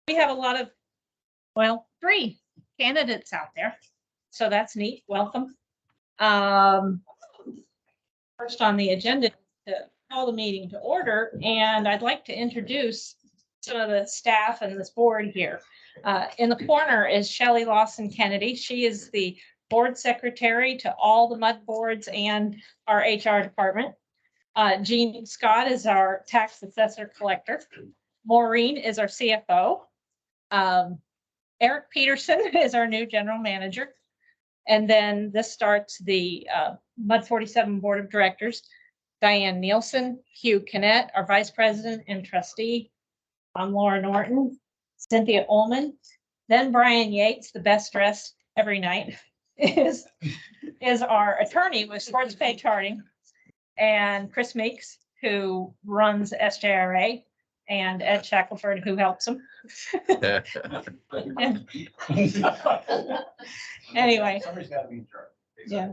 We have a lot of, well, 3 candidates out there. So that's neat. Welcome. First on the agenda to call the meeting to order, and I'd like to introduce some of the staff and this board here. In the corner is Shelley Lawson Kennedy. She is the board secretary to all the MUD boards and our HR department. Jean Scott is our tax assessor collector. Maureen is our CFO. Eric Peterson is our new general manager. And then this starts the MUD 47 Board of Directors. Diane Nielsen, Hugh Kinnett, our vice president and trustee. I'm Laura Norton, Cynthia Ullman. Then Brian Yates, the best dressed every night, is our attorney with Sports Pay Charting. And Chris Meeks, who runs SJRA, and Ed Shackelford, who helps him. Anyway. Somebody's got to be in charge. Yeah.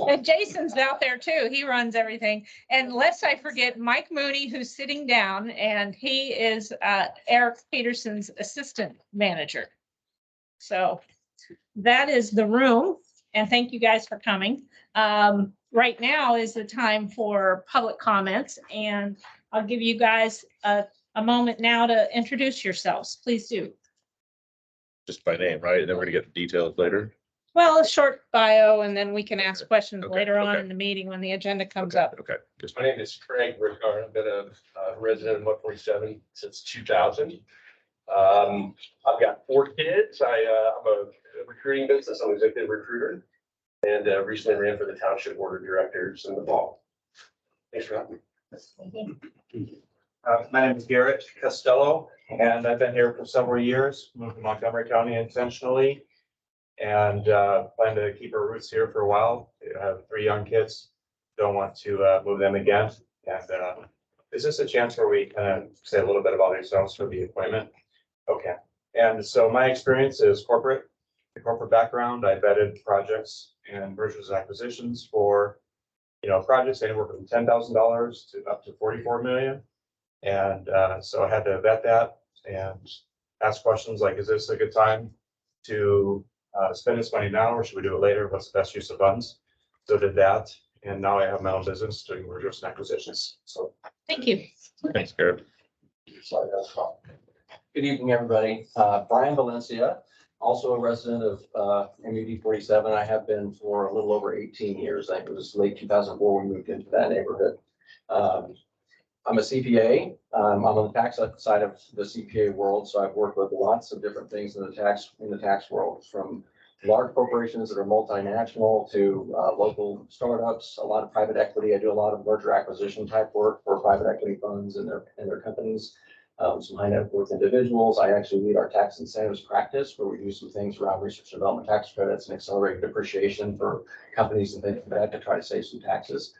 And Jason's out there too. He runs everything. And lest I forget, Mike Mooney, who's sitting down, and he is Eric Peterson's assistant manager. So that is the room. And thank you guys for coming. Right now is the time for public comments, and I'll give you guys a moment now to introduce yourselves. Please do. Just by name, right? And then we're gonna get the details later. Well, a short bio, and then we can ask questions Okay, later on okay. in the meeting when the agenda comes Okay, up. Okay. Just My name is Craig Rickard. I've been a resident of MUD 47 since 2000. I've got 4 kids. I'm a recruiting business. I'm an executive recruiter, and recently ran for the Township Board of Directors in the fall. Thanks for having me. My name is Garrett Costello, and I've been here for several years, moved to Montgomery County intentionally, and plan to keep our roots here for a while. I have 3 young kids, don't want to move them again. And is this a chance where we kind of say a little bit about ourselves for the appointment? Okay, and so my experience is corporate. The corporate background, I vetted projects and mergers and acquisitions for, projects anywhere from $10,000 to up to 44 million. And so I had to vet that and ask questions like, is this a good time to spend this money now, or should we do it later? What's the best use of funds? So did that. And now I have my own business doing mergers and acquisitions. So Thank you. thanks, Garrett. Good evening, everybody. Brian Valencia, also a resident of MUD 47. I have been for a little over 18 years. I think it was late 2004 we moved into that neighborhood. I'm a CPA. I'm on the tax side of the CPA world, so I've worked with lots of different things in the tax world, from large corporations that are multinational to local startups, a lot of private equity. I do a lot of merger acquisition type work for private equity funds and their companies. Some high net worth individuals. I actually lead our tax incentives practice, where we do some things around research and development tax credits and accelerated depreciation for companies and things like that to try to save some taxes.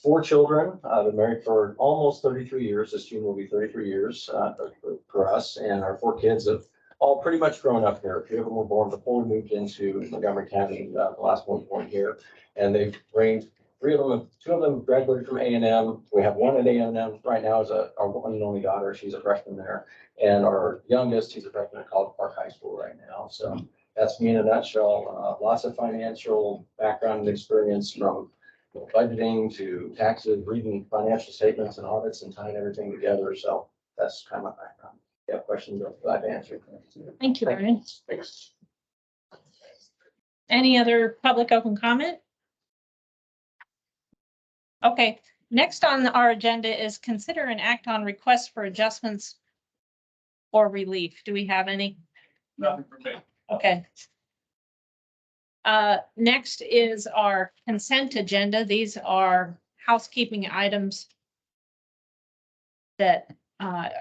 4 children. I've been married for almost 33 years. This June will be 33 years for us, and our 4 kids have all pretty much grown up here. 2 of them were born before we moved into Montgomery County. The last one was born here, and they've ranged. 2 of them graduated from A&M. We have 1 at A&M right now is our one and only daughter. She's a freshman there, and our youngest, he's a freshman at College Park High School right now. So that's me in a nutshell. Lots of financial background and experience, from budgeting to taxes, reading financial statements and audits and tying everything together. So that's kind of my background. If you have questions, I'm glad to answer. Thank you, Brian. Thanks. Any other public open comment? Okay, next on our agenda is consider and act on requests for adjustments or relief. Do we have any? Nothing from me. Okay. Next is our consent agenda. These are housekeeping items that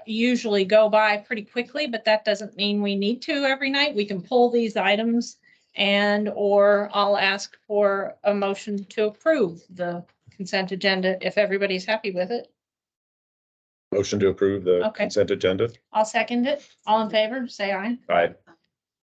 usually go by pretty quickly, but that doesn't mean we need to every night. We can pull these items, or I'll ask for a motion to approve the consent agenda if everybody's happy with it. Motion to approve the Okay. consent agenda. I'll second it. All in favor, say aye. Aye.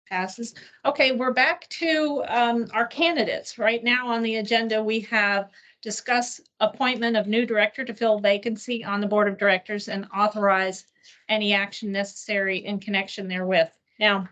Passes. Okay, we're back to our candidates. Right now on the agenda, we have discuss appointment of new director to fill vacancy on the board of directors and authorize any action necessary in connection therewith. Now,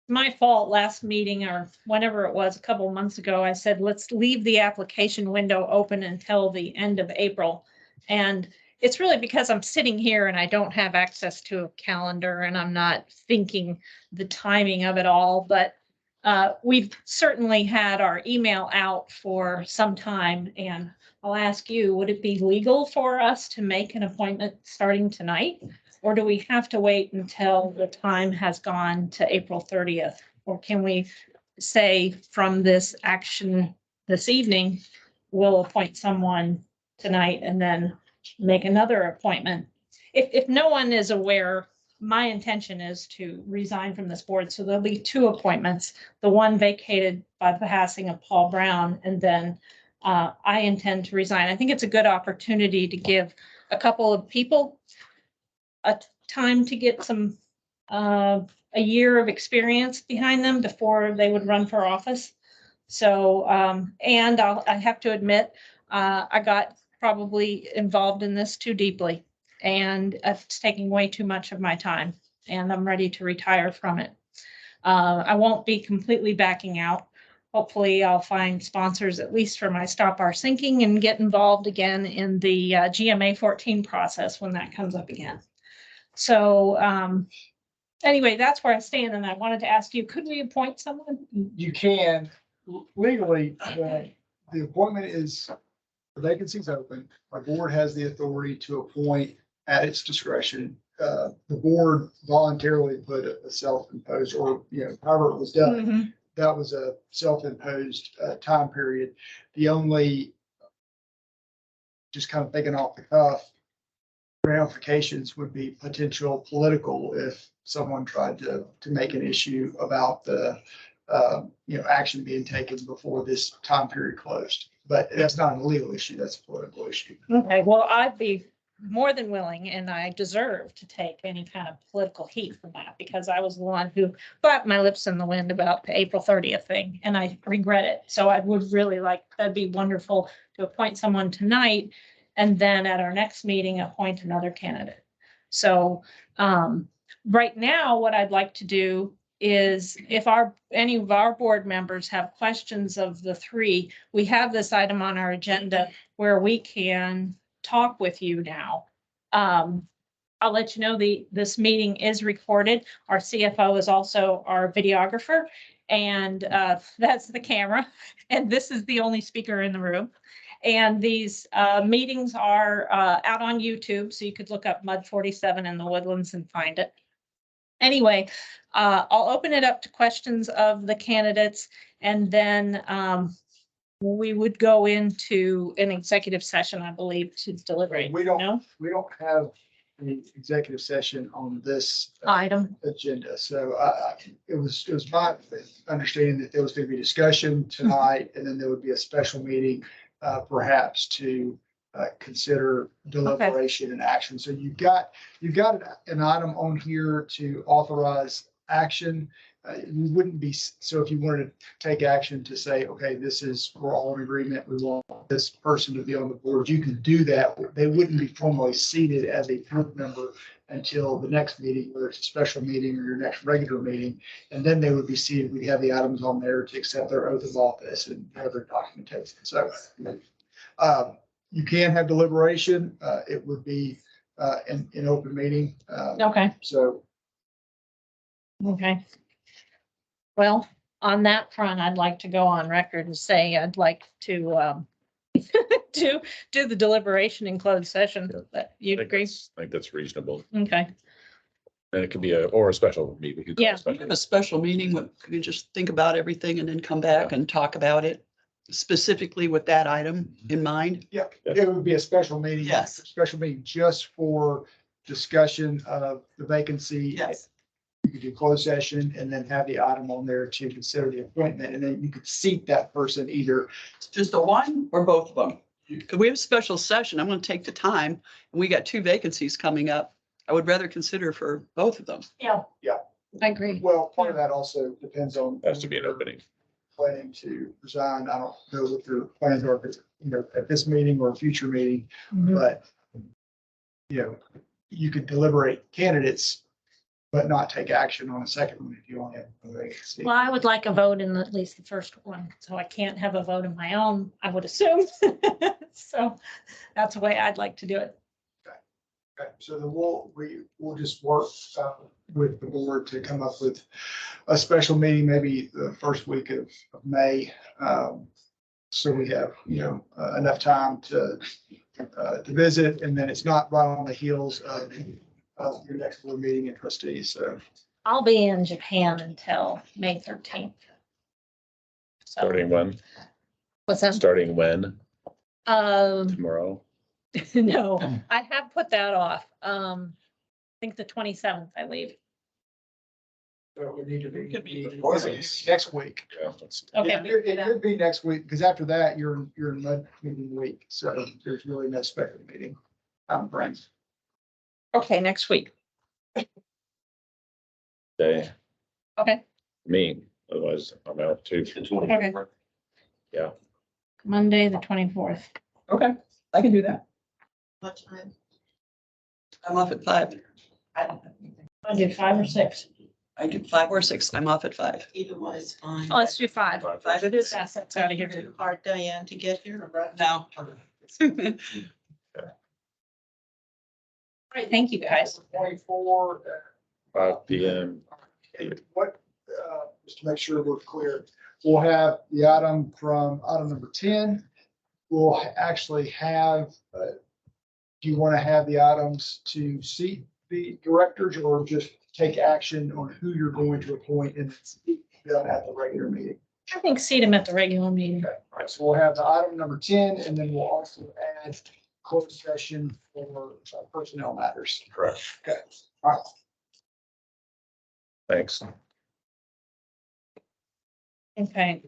my fault last meeting or whenever it was, a couple of months ago, I said, let's leave the application window open until the end of April. And it's really because I'm sitting here and I don't have access to a calendar and I'm not thinking the timing of it all, but we've certainly had our email out for some time, and I'll ask you, would it be legal for us to make an appointment starting tonight? Or do we have to wait until the time has gone to April 30th? Or can we say from this action this evening, we'll appoint someone tonight and then make another appointment? If no one is aware, my intention is to resign from this board. So there'll be two appointments, the one vacated by the passing of Paul Brown, and then I intend to resign. I think it's a good opportunity to give a couple of people a time to get some, a year of experience behind them before they would run for office. So, and I have to admit, I got probably involved in this too deeply, and it's taking way too much of my time, and I'm ready to retire from it. I won't be completely backing out. Hopefully I'll find sponsors, at least for my Stop Our Sinking, and get involved again in the GMA 14 process when that comes up again. So anyway, that's where I stand, and I wanted to ask you, could we appoint someone? You can legally, the appointment is, the vacancy's open. Our board has the authority to appoint at its discretion. The board voluntarily put a self-imposed, or, however it was done, Mhm. that was a self-imposed time period. The only, just kind of thinking off the cuff, ramifications would be potential political if someone tried to make an issue about the, action being taken before this time period closed. But that's not a legal issue, that's a political issue. Okay, well, I'd be more than willing, and I deserve to take any kind of political heat from that, because I was the one who flapped my lips in the wind about the April 30th thing, and I regret it. So I would really like, that'd be wonderful to appoint someone tonight, and then at our next meeting, appoint another candidate. So right now, what I'd like to do is, if any of our board members have questions of the three, we have this item on our agenda where we can talk with you now. I'll let you know this meeting is recorded. Our CFO is also our videographer, and that's the camera. And this is the only speaker in the room. And these meetings are out on YouTube, so you could look up Mud 47 in the Woodlands and find it. Anyway, I'll open it up to questions of the candidates, and then we would go into an executive session, I believe, to deliberate. We don't- No? We don't have an executive session on this Item. agenda. So it was my understanding that there was going to be discussion tonight, and then there would be a special meeting, perhaps to consider deliberation and action. So you've got an item on here to authorize action. You wouldn't be, so if you wanted to take action to say, okay, we're all in agreement, we want this person to be on the board, you can do that. They wouldn't be formally seated as a group member until the next meeting, whether it's a special meeting or your next regular meeting. And then they would be seated. We have the items on there to accept their oath of office and have their documentation. So you can have deliberation. It would be an open meeting. Okay, So okay. Well, on that front, I'd like to go on record and say I'd like to do the deliberation in closed session. But you'd agree? I think that's reasonable. Okay, And it could be a special meeting. We could call it Yeah. a special. Have a special meeting, we can just think about everything and then come back and talk about it specifically with that item in mind. yeah, it would be a special meeting. Yes. Special meeting just for discussion of the vacancy. Yes. You could do closed session and then have the item on there to consider the appointment, and then you could seat that person either. Just the one or both of them? Because we have a special session, I'm gonna take the time, and we got 2 vacancies coming up. I would rather consider for both of them. yeah. Yeah. I agree. Well, part of that also depends on. Has to be an opening. planning to resign. I don't know what their plans are, at this meeting or a future meeting, but you could deliberate candidates, but not take action on a second one if you want to. Well, I would like a vote in at least the first one, so I can't have a vote of my own, I would assume. So that's the way I'd like to do it. Okay, so then we'll just work with the board to come up with a special meeting, maybe the first week of May. So we have, enough time to visit, and then it's not right on the heels of your next board meeting and trustees, so. I'll be in Japan until May 13th. So, Starting when? what's that? Starting when? Tomorrow? No, I have put that off. I think the 27th I leave. So we need to be. Could be Next week. Yeah, that's- Okay. It could be next week, because after that, you're in mud meeting week, so there's really no special meeting. Friends. Okay, next week. Day, Okay. me, otherwise I'm out too. Okay. Yeah. Monday, the 24th. Okay, I can do that. What time? I'm off at 5. I do 5 or 6. I do 5 or 6. I'm off at 5. Either one is fine. Oh, let's do 5. 5 it is. That's out of here too. Hard, Diane, to get here. No. All right, thank you guys. 24. 5 PM. What, just to make sure we're clear, we'll have the item from item number 10. We'll actually have, do you want to have the items to seat the directors or just take action on who you're going to appoint and seat them at the regular meeting? I think seat him at the regular meeting. Okay, all right, so we'll have the item number 10, and then we'll also add closed session for personnel matters. Correct. Okay, all right. Thanks. Okay.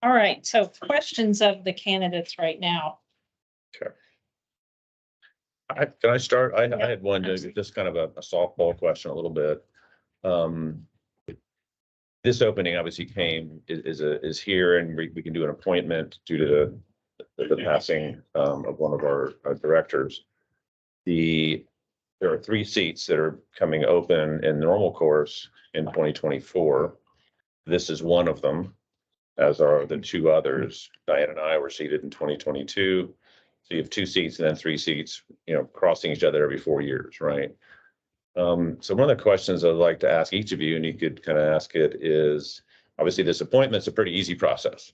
All right, so questions of the candidates right now. Can I start? I Yeah, had one, just kind of a softball question a little bit. This opening obviously is here, and we can do an appointment due to the passing of one of our directors. There are 3 seats that are coming open in normal course in 2024. This is one of them, as are the 2 others. Diane and I were seated in 2022. So you have 2 seats and then 3 seats, crossing each other every 4 years, right? So one of the questions I'd like to ask each of you, and you could kind of ask it, is obviously this appointment's a pretty easy process.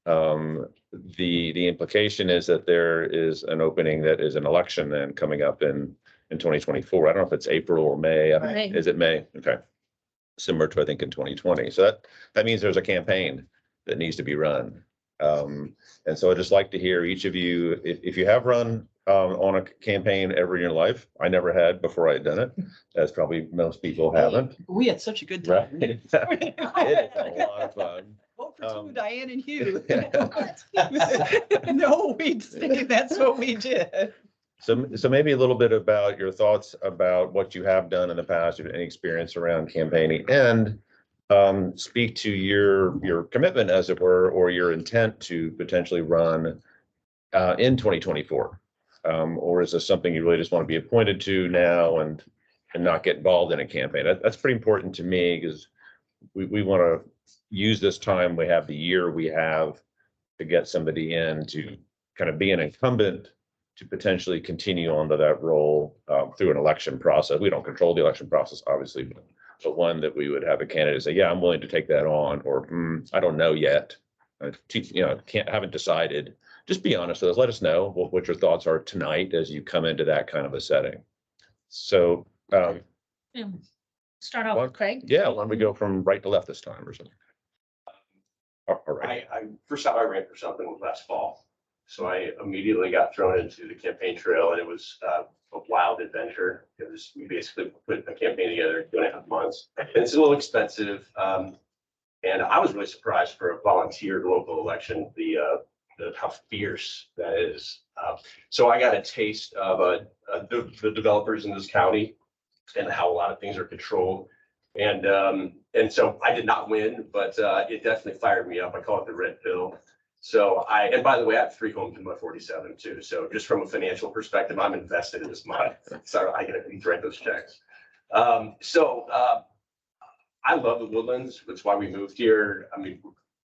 The implication is that there is an opening that is an election then coming up in 2024. I don't know if it's April or May. May. Is it May? Okay. Similar to, I think, in 2020. So that means there's a campaign that needs to be run. And so I'd just like to hear each of you, if you have run on a campaign ever in your life. I never had before I had done it, as probably most people haven't. We had such a good Right? time. It is a lot of fun. Vote for 2, Um, Diane and Hugh. No, that's what we did. So maybe a little bit about your thoughts about what you have done in the past, or any experience around campaigning, and speak to your commitment, as it were, or your intent to potentially run in 2024. Or is this something you really just want to be appointed to now and not get involved in a campaign? That's pretty important to me, because we want to use this time we have, the year we have, to get somebody in to kind of be an incumbent, to potentially continue on to that role through an election process. We don't control the election process, obviously, but one that we would have a candidate say, yeah, I'm willing to take that on, or I don't know yet. Haven't decided. Just be honest with us. Let us know what your thoughts are tonight as you come into that kind of a setting. So, Start off with Craig. yeah, why don't we go from right to left this time or something? All right. I first time I ran for something last fall. So I immediately got thrown into the campaign trail, and it was a wild adventure. We basically put a campaign together in 2.5 months. And it's a little expensive. And I was really surprised for a volunteer local election, how fierce that is. So I got a taste of the developers in this county and how a lot of things are controlled. And so I did not win, but it definitely fired me up. I call it the red pill. So and by the way, I have 3 homes in Mud 47 too. So just from a financial perspective, I'm invested in this mud. So I get to write those checks. I love the Woodlands. That's why we moved here. I mean,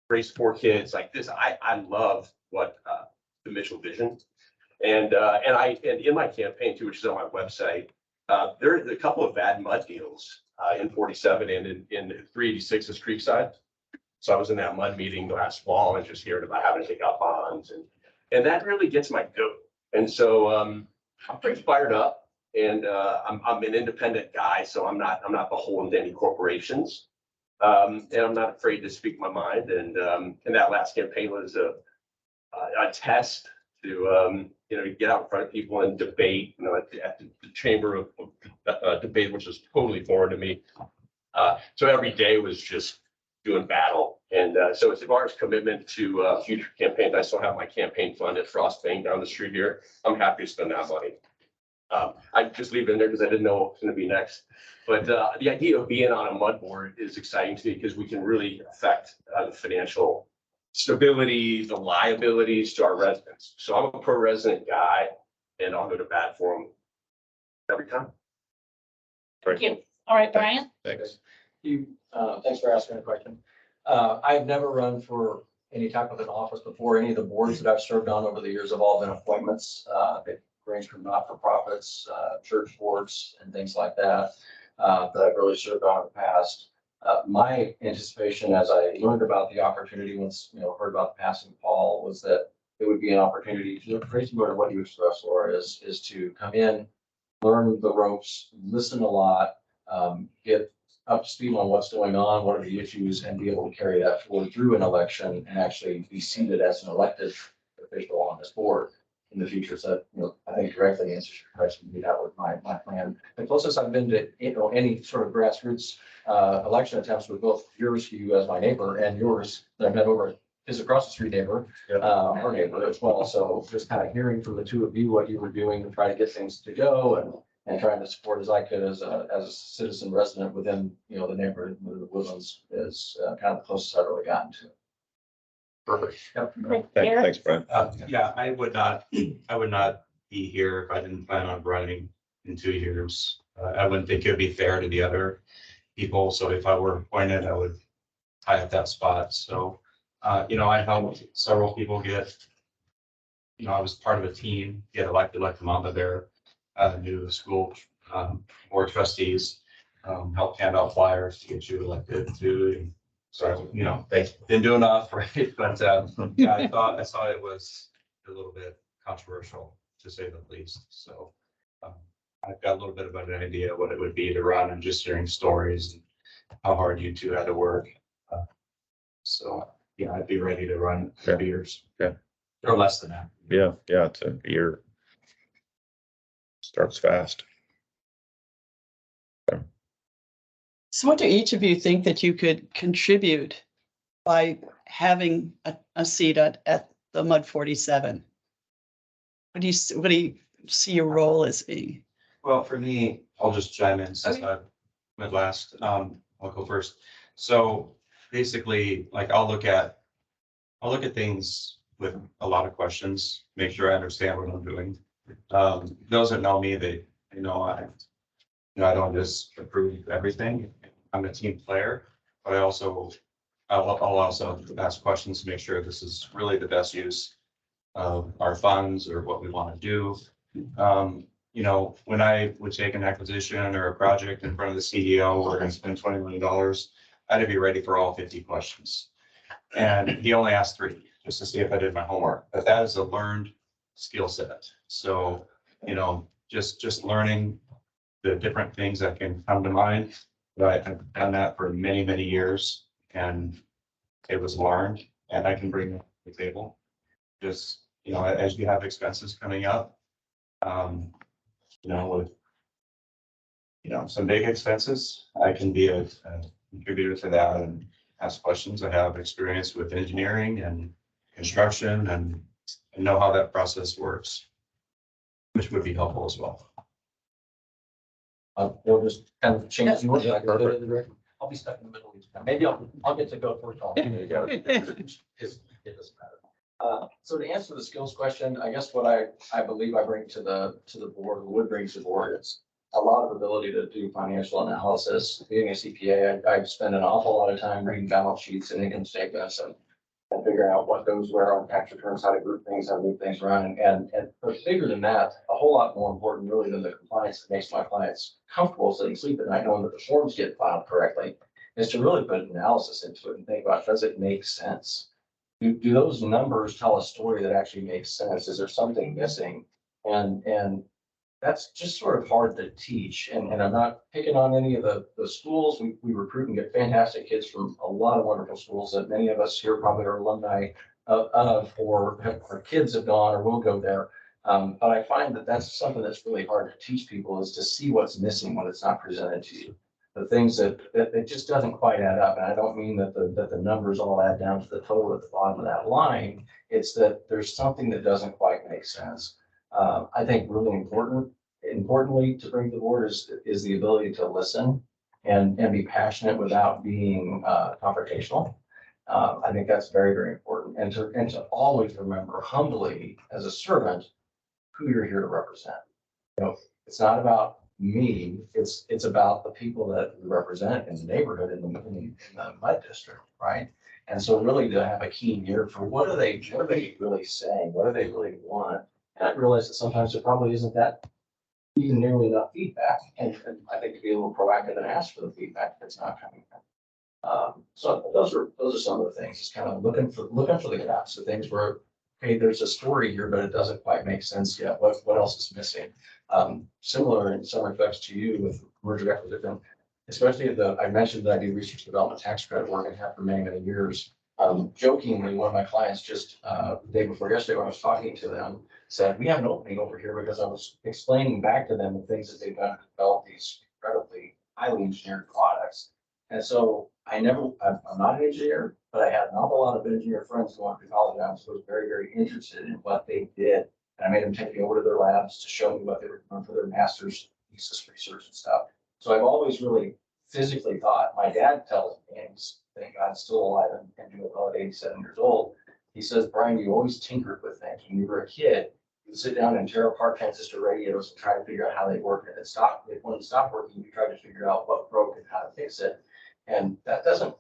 raised 4 kids like this. I love what the Mitchell vision. And in my campaign too, which is on my website, there are a couple of bad mud deals in 47 and in 386's Creekside. So I was in that mud meeting last fall and just hearing about having to take out bonds and that really gets my goat. And so I'm pretty fired up. And I'm an independent guy, so I'm not beholden to any corporations, and I'm not afraid to speak my mind. And that last campaign was a test to get out in front of people and debate. At the chamber of debate, which was totally foreign to me. So every day was just doing battle. And so as far as commitment to future campaigns, I still have my campaign fund at Frost Bank down the street here. I'm happy to spend that money. I just leave it in there because I didn't know what was going to be next. But the idea of being on a mud board is exciting to me because we can really affect the financial stability, the liabilities to our residents. So I'm a pro-resident guy, and I'll go to bat for them every time. Thank you. All right, Brian? Thanks. Thanks for asking a question. I've never run for any type of an office before. Any of the boards that I've served on over the years have all been appointments. They range from not-for-profits, church boards and things like that, that I've really served on in the past. My anticipation as I learned about the opportunity once, heard about the passing of Paul was that it would be an opportunity to very similar to what you expressed, Laura, is to come in, learn the ropes, listen a lot, get up to speed on what's going on, what are the issues, and be able to carry that forward through an election and actually be seated as an elected official on this board in the future. So, I think directly answers your question. That was my plan. The closest I've been to, any sort of grassroots election attempts with both yours, you as my neighbor, and yours that I've met over is across the street neighbor, our neighbor as well. So just kind of hearing from the two of you what you were doing to try to get things to go and trying to support as I could as a citizen resident within, the neighborhood of the Woodlands is kind of the closest I've really gotten to. Perfect. Thanks, Brian. Yeah, I would not be here if I didn't plan on running in 2 years. I wouldn't think it would be fair to the other people. So if I were appointed, I would tie up that spot. So, I helped several people get, I was part of a team, get elected like the Mama Bear, new school board trustees, helped hand out flyers to get you elected too. And so, they didn't do enough, right? But yeah, I thought it was a little bit controversial to say the least. So I've got a little bit of an idea what it would be to run and just hearing stories and how hard you two had to work. So yeah, I'd be ready to run for 2 years. Yeah. Or less than that. Yeah, it's a year. Starts fast. So what do each of you think that you could contribute by having a seat at the Mud 47? What do you see your role as being? Well, for me, I'll just chime in since I went last. I'll go first. So basically, like I'll look at things with a lot of questions, make sure I understand what I'm doing. Those that know me, they know I don't just approve everything. I'm a team player, but I'll also ask questions to make sure this is really the best use of our funds or what we want to do. When I would take an acquisition or a project in front of the CEO, we're going to spend $20 million. I had to be ready for all 50 questions. And he only asked 3 just to see if I did my homework. But that is a learned skill set. So, just learning the different things that can come to mind. But I've done that for many, many years and it was learned and I can bring it to the table. Just, as you have expenses coming up, with, some big expenses, I can be a contributor to that and ask questions. I have experience with engineering and construction and know how that process works, which would be helpful as well. We'll just kind of change. I'll be stuck in the middle. Maybe I'll get to go first. There you go. It doesn't matter. So to answer the skills question, I guess what I believe I bring to the board, would bring to the board is a lot of ability to do financial analysis. Being a CPA, I've spent an awful lot of time reading balance sheets and income statements and figuring out what goes where on tax returns, how to group things, how to move things around. And but bigger than that, a whole lot more important really than the compliance that makes my clients comfortable so they can sleep at night knowing that the forms get filed correctly, is to really put analysis into it and think about, does it make sense? Do those numbers tell a story that actually makes sense? Is there something missing? And that's just sort of hard to teach. And I'm not picking on any of the schools. We recruit and get fantastic kids from a lot of wonderful schools that many of us here probably are alumni of, or our kids have gone or will go there. But I find that that's something that's really hard to teach people, is to see what's missing when it's not presented to you. The things that it just doesn't quite add up. And I don't mean that the numbers all add down to the total at the bottom of that line. It's that there's something that doesn't quite make sense. I think really importantly to bring to the board is the ability to listen and be passionate without being confrontational. I think that's very, very important. And to always remember humbly as a servant who you're here to represent. You know, it's not about me, it's about the people that we represent in the neighborhood, in the mud district, right? And so really to have a keen ear for what are they really saying? What do they really want? And I realize that sometimes there probably isn't that even nearly enough feedback. And I think to be a little proactive and ask for the feedback that's not coming in. So those are some of the things. It's kind of looking for the gaps, the things where, hey, there's a story here, but it doesn't quite make sense yet. What else is missing? Similar in some respects to you with merger acquisition, especially I mentioned that I do research development tax credit work and have for many, many years. Jokingly, one of my clients just the day before yesterday when I was talking to them said, we have an opening over here, because I was explaining back to them the things that they've done to develop these incredibly highly engineered products. And so I'm not an engineer, but I had an awful lot of engineer friends who went to college, and I was very, very interested in what they did. And I made them take me over to their labs to show me what they were doing for their master's thesis research and stuff. So I've always really physically thought, my dad tells me, and thank God still alive and doing well at 87 years old. He says, Brian, you always tinkered with things. When you were a kid, you'd sit down and tear apart transistor radios and try to figure out how they work. And when it stopped working, you tried to figure out what broke and how to fix it. And that doesn't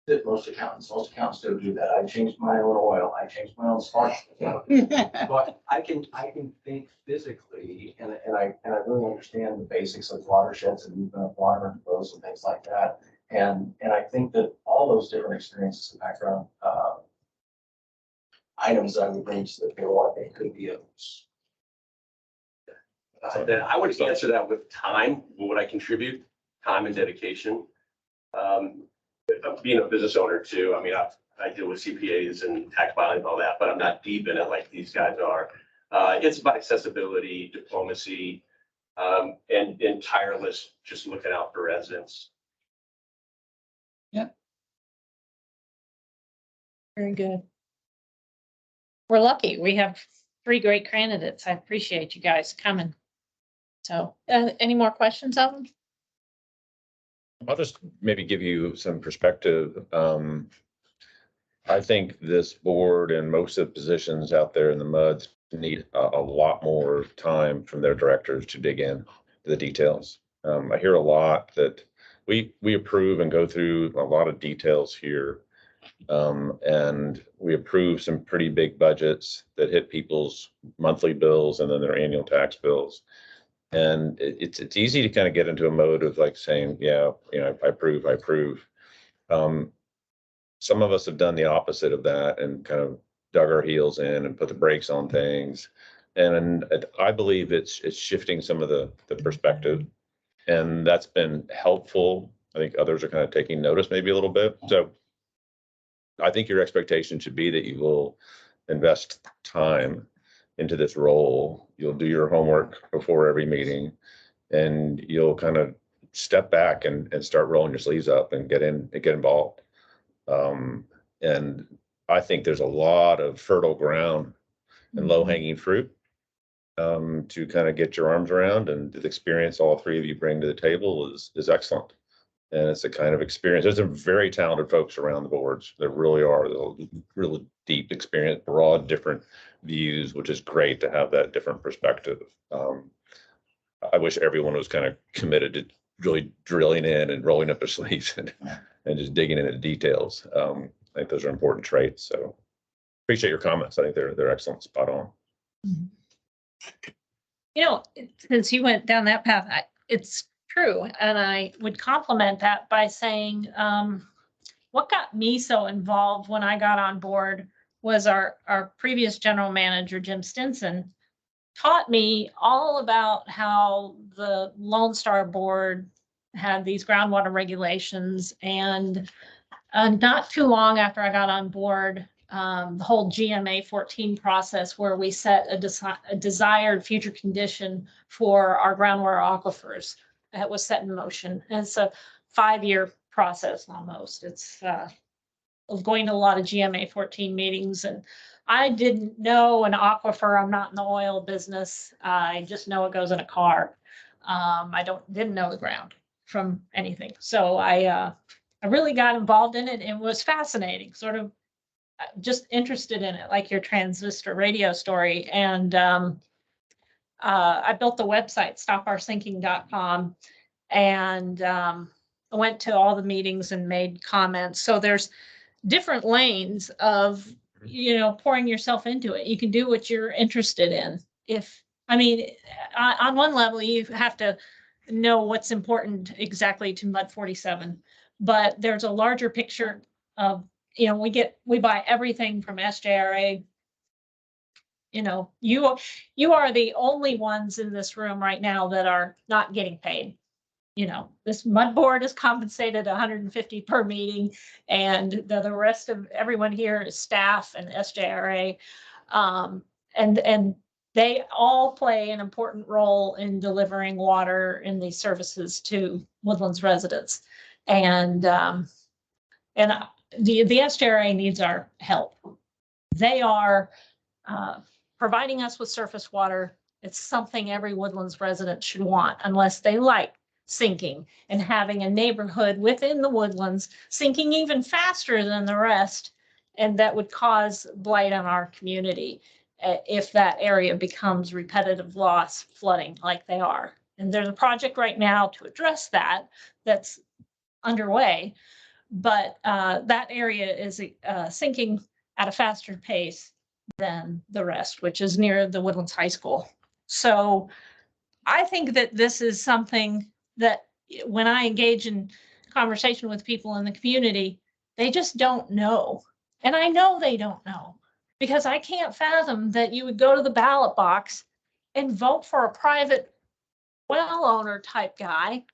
fit most accountants. Most accountants don't do that. I changed my own oil. I changed my own spark. But I can think physically, and I really understand the basics of watersheds and movement of water and flows and things like that. And I think that all those different experiences and background items that I would bring to the table, I think could be of use. Then I would answer that with time. What would I contribute? Time and dedication. Being a business owner too. I mean, I deal with CPAs and tax filing and all that, but I'm not deep in it like these guys are. It's about accessibility, diplomacy, and tireless, just looking out for residents. Very good. We're lucky. We have 3 great candidates. I appreciate you guys coming. So, any more questions of them? I'll just maybe give you some perspective. I think this board and most of the positions out there in the MUDs need a lot more time from their directors to dig in to the details. I hear a lot that we approve and go through a lot of details here. And we approve some pretty big budgets that hit people's monthly bills and then their annual tax bills. And it's easy to kind of get into a mode of like saying, yeah, you know, I approve. Some of us have done the opposite of that and kind of dug our heels in and put the brakes on things. And I believe it's shifting some of the perspective, and that's been helpful. I think others are kind of taking notice maybe a little bit. So I think your expectation should be that you will invest time into this role. You'll do your homework before every meeting, and you'll kind of step back and start rolling your sleeves up and get involved. And I think there's a lot of fertile ground and low hanging fruit to kind of get your arms around, and the experience all 3 of you bring to the table is excellent. And it's a kind of experience. There's some very talented folks around the boards. There really are. There's really deep experience, broad, different views, which is great to have that different perspective. I wish everyone was kind of committed to really drilling in and rolling up their sleeves and just digging into the details. I think those are important traits. So appreciate your comments. I think they're excellent, spot on. You know, since you went down that path, it's true. And I would compliment that by saying, what got me so involved when I got on board was our previous general manager, Jim Stinson, taught me all about how the Lone Star Board had these groundwater regulations. And not too long after I got on board, the whole GMA 14 process where we set a desired future condition for our groundwater aquifers that was set in motion. And it's a 5-year process almost. It's going to a lot of GMA 14 meetings, and I didn't know an aquifer. I'm not in the oil business. I just know it goes in a car. I didn't know the ground from anything. So I really got involved in it and it was fascinating, sort of just interested in it, like your transistor radio story. And I built the website, stopoursinking.com, and I went to all the meetings and made comments. So there's different lanes of, you know, pouring yourself into it. You can do what you're interested in. On one level, you have to know what's important exactly to Mud 47, but there's a larger picture of, you know, we buy everything from SJRA. You know, you are the only ones in this room right now that are not getting paid. You know, this mud board is compensated $150 per meeting, and the rest of everyone here is staff and SJRA. And they all play an important role in delivering water in these services to Woodlands residents. And the SJRA needs our help. They are providing us with surface water. It's something every Woodlands resident should want, unless they like sinking and having a neighborhood within the Woodlands sinking even faster than the rest. And that would cause blight on our community if that area becomes repetitive loss flooding like they are. And there's a project right now to address that that's underway, but that area is sinking at a faster pace than the rest, which is near the Woodlands High School. So I think that this is something that when I engage in conversation with people in the community, they just don't know. And I know they don't know, because I can't fathom that you would go to the ballot box and vote for a private well owner type guy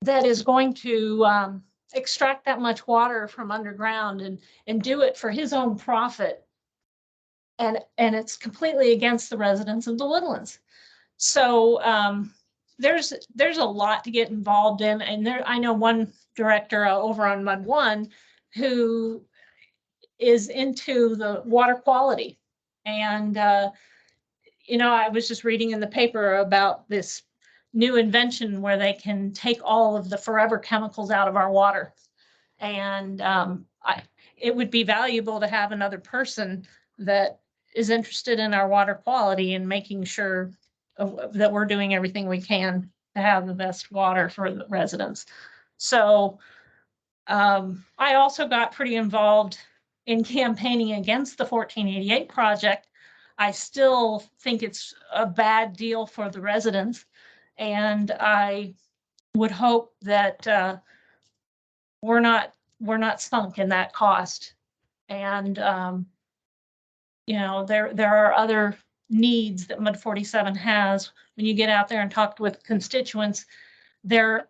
that is going to extract that much water from underground and do it for his own profit. And it's completely against the residents of the Woodlands. So there's a lot to get involved in. And I know one director over on Mud One who is into the water quality. And you know, I was just reading in the paper about this new invention where they can take all of the forever chemicals out of our water. And it would be valuable to have another person that is interested in our water quality and making sure that we're doing everything we can to have the best water for the residents. So I also got pretty involved in campaigning against the 1488 project. I still think it's a bad deal for the residents, and I would hope that we're not sunk in that cost. And you know, there are other needs that Mud 47 has. When you get out there and talk with constituents, there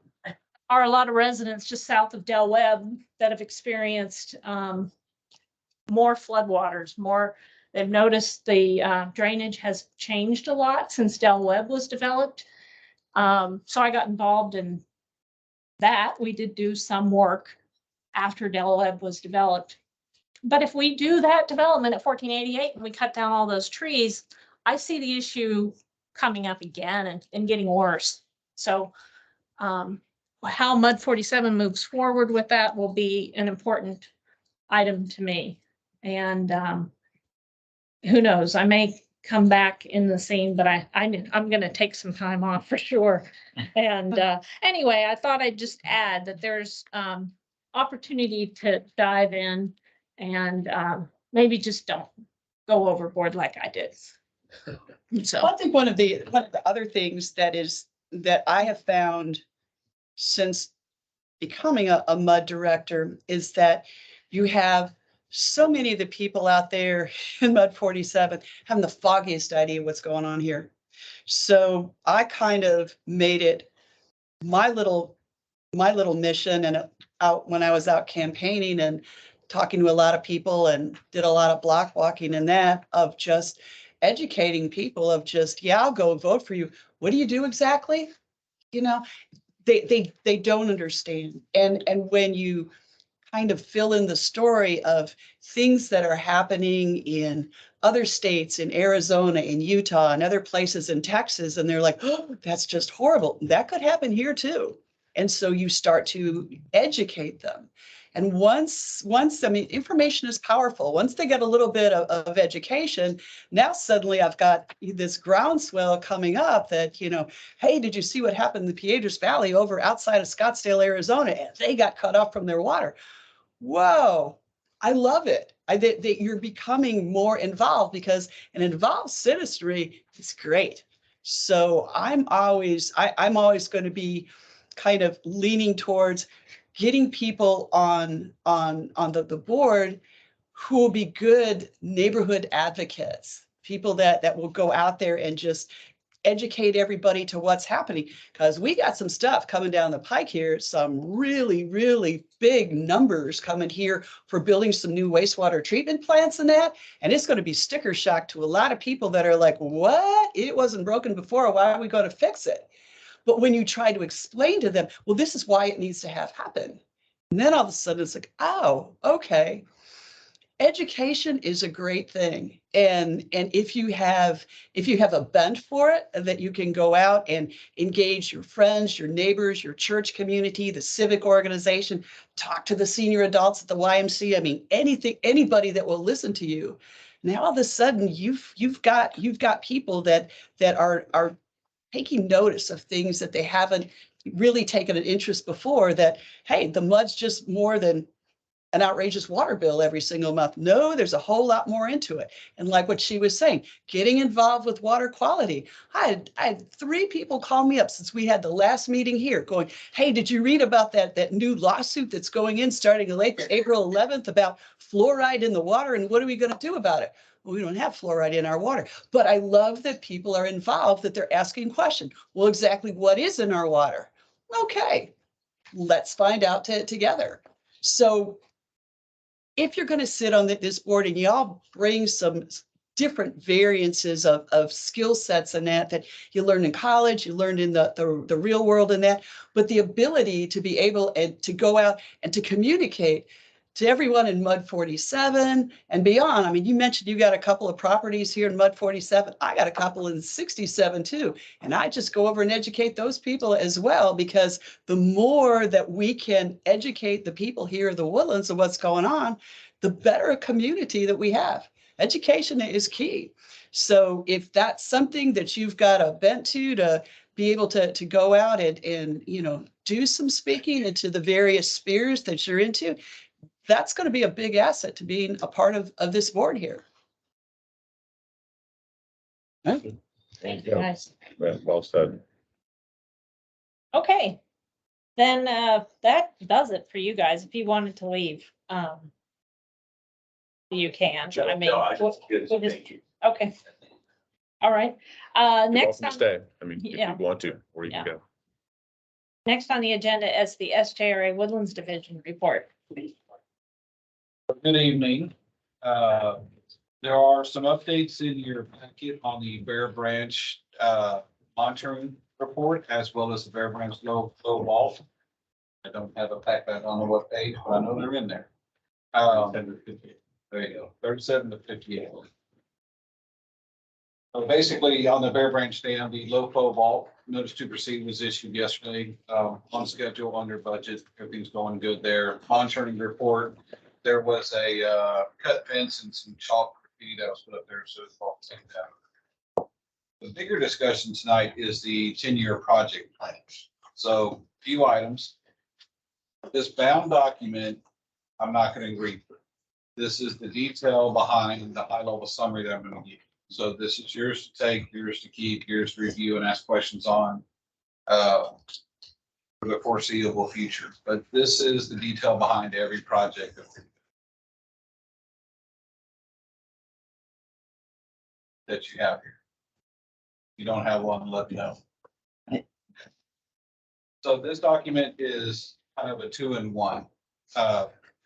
are a lot of residents just south of Del Webb that have experienced more floodwaters, they've noticed the drainage has changed a lot since Del Webb was developed. So I got involved in that. We did do some work after Del Webb was developed. But if we do that development at 1488 and we cut down all those trees, I see the issue coming up again and getting worse. So how Mud 47 moves forward with that will be an important item to me. And who knows, I may come back in the scene, but I'm going to take some time off for sure. And anyway, I thought I'd just add that there's opportunity to dive in and maybe just don't go overboard like I did. So, I think one of the other things that I have found since becoming a MUD director is that you have so many of the people out there in MUD 47 having the foggiest idea what's going on here. So I kind of made it my little mission, and out when I was out campaigning and talking to a lot of people and did a lot of block walking and that, of just educating people of just, yeah, I'll go vote for you. What do you do exactly? You know, they don't understand. And when you kind of fill in the story of things that are happening in other states, in Arizona, in Utah, and other places in Texas, and they're like, oh, that's just horrible. That could happen here too. And so you start to educate them. And once, I mean, information is powerful. Once they get a little bit of education, now suddenly I've got this groundswell coming up that, you know, hey, did you see what happened in the Piedras Valley over outside of Scottsdale, Arizona? And they got cut off from their water. Whoa, I love it. That you're becoming more involved, because an involved citizenry is great. So I'm always going to be kind of leaning towards getting people on the board who will be good neighborhood advocates, people that will go out there and just educate everybody to what's happening, because we got some stuff coming down the pike here, some really, really big numbers coming here for building some new wastewater treatment plants and that. And it's going to be sticker shock to a lot of people that are like, what? It wasn't broken before. Why are we going to fix it? But when you try to explain to them, well, this is why it needs to have happen. And then all of a sudden it's like, oh, okay. Education is a great thing. And if you have a bent for it, that you can go out and engage your friends, your neighbors, your church community, the civic organization, talk to the senior adults at the YMCA. I mean, anybody that will listen to you. Now all of a sudden you've got people that are taking notice of things that they haven't really taken an interest before, that, hey, the mud's just more than an outrageous water bill every single month. No, there's a whole lot more into it. And like what she was saying, getting involved with water quality. I had 3 people call me up since we had the last meeting here going, hey, did you read about that new lawsuit that's going in starting April 11th about fluoride in the water, and what are we going to do about it? Well, we don't have fluoride in our water. But I love that people are involved, that they're asking questions. Well, exactly what is in our water? Okay, let's find out together. So if you're going to sit on this board and y'all bring some different variances of skill sets and that you learned in college, you learned in the real world and that, but the ability to be able and to go out and to communicate to everyone in MUD 47 and beyond. I mean, you mentioned you got a couple of properties here in MUD 47. I got a couple in 67 too. And I just go over and educate those people as well, because the more that we can educate the people here in the Woodlands of what's going on, the better a community that we have. Education is key. So if that's something that you've got a bent to be able to go out and you know, do some speaking into the various spheres that you're into, that's going to be a big asset to being a part of this board here. Thank you. guys. Well said. Okay, then that does it for you guys. If you wanted to leave, you can. I mean, No, I just- we'll just- thank you. okay. All right. You're Next welcome to on, stay. I mean, if Yeah. you want to, or you can Yeah. go. next on the agenda is the SJRA Woodlands Division report. Good evening. There are some updates in your packet on the Bear Branch monitoring report, as well as the Bear Branch low wall. I don't have a pack back on the what page, but I know they're in there. There you go, 37 to 58. So basically, on the Bear Branch Dam, the low flow vault notice to proceed was issued yesterday, on schedule, under budget. Everything's going good there. Monitoring report, there was a, cut fence and some chalk graffiti that was put up there, so it's all taken down. The bigger discussion tonight is the 10-year project plan. So few items. This bound document, I'm not going to agree with. This is the detail behind the high-level summary that I'm going to give. So this is yours to take, yours to keep, yours to review and ask questions on for the foreseeable future. But this is the detail behind every project. That you have here. If you don't have one, let me know. So this document is kind of a 2-in-1.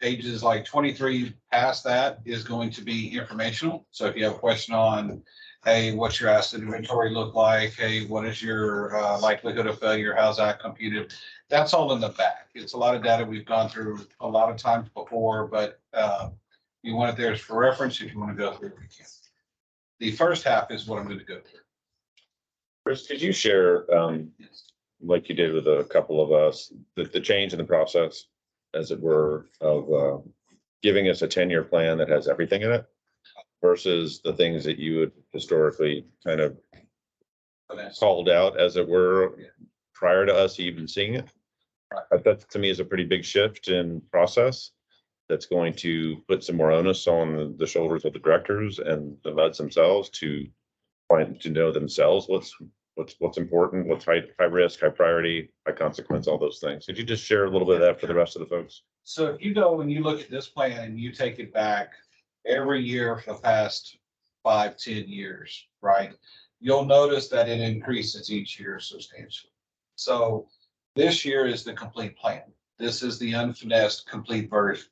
Pages like 23 past that is going to be informational. So if you have a question on, hey, what's your asset inventory look like? Hey, what is your likelihood of failure? How's that computed? That's all in the back. It's a lot of data we've gone through a lot of times before, but you want it there for reference if you want to go through it, you can. The first half is what I'm going to go through. Chris, could you share, like you did with a couple of us, the change in the process, as it were, of giving us a 10-year plan that has everything in it versus the things that you would historically kind of called out, as it were, prior to us even seeing it? That to me is a pretty big shift in process that's going to put some more onus on the shoulders of the directors and the MUDs themselves to find, to know themselves what's important, what's high risk, high priority, high consequence, all those things. Could you just share a little bit of that for the rest of the folks? So if you go and you look at this plan and you take it back every year for the past 5-10 years, right? You'll notice that it increases each year substantially. So this year is the complete plan. This is the unfinessed complete version.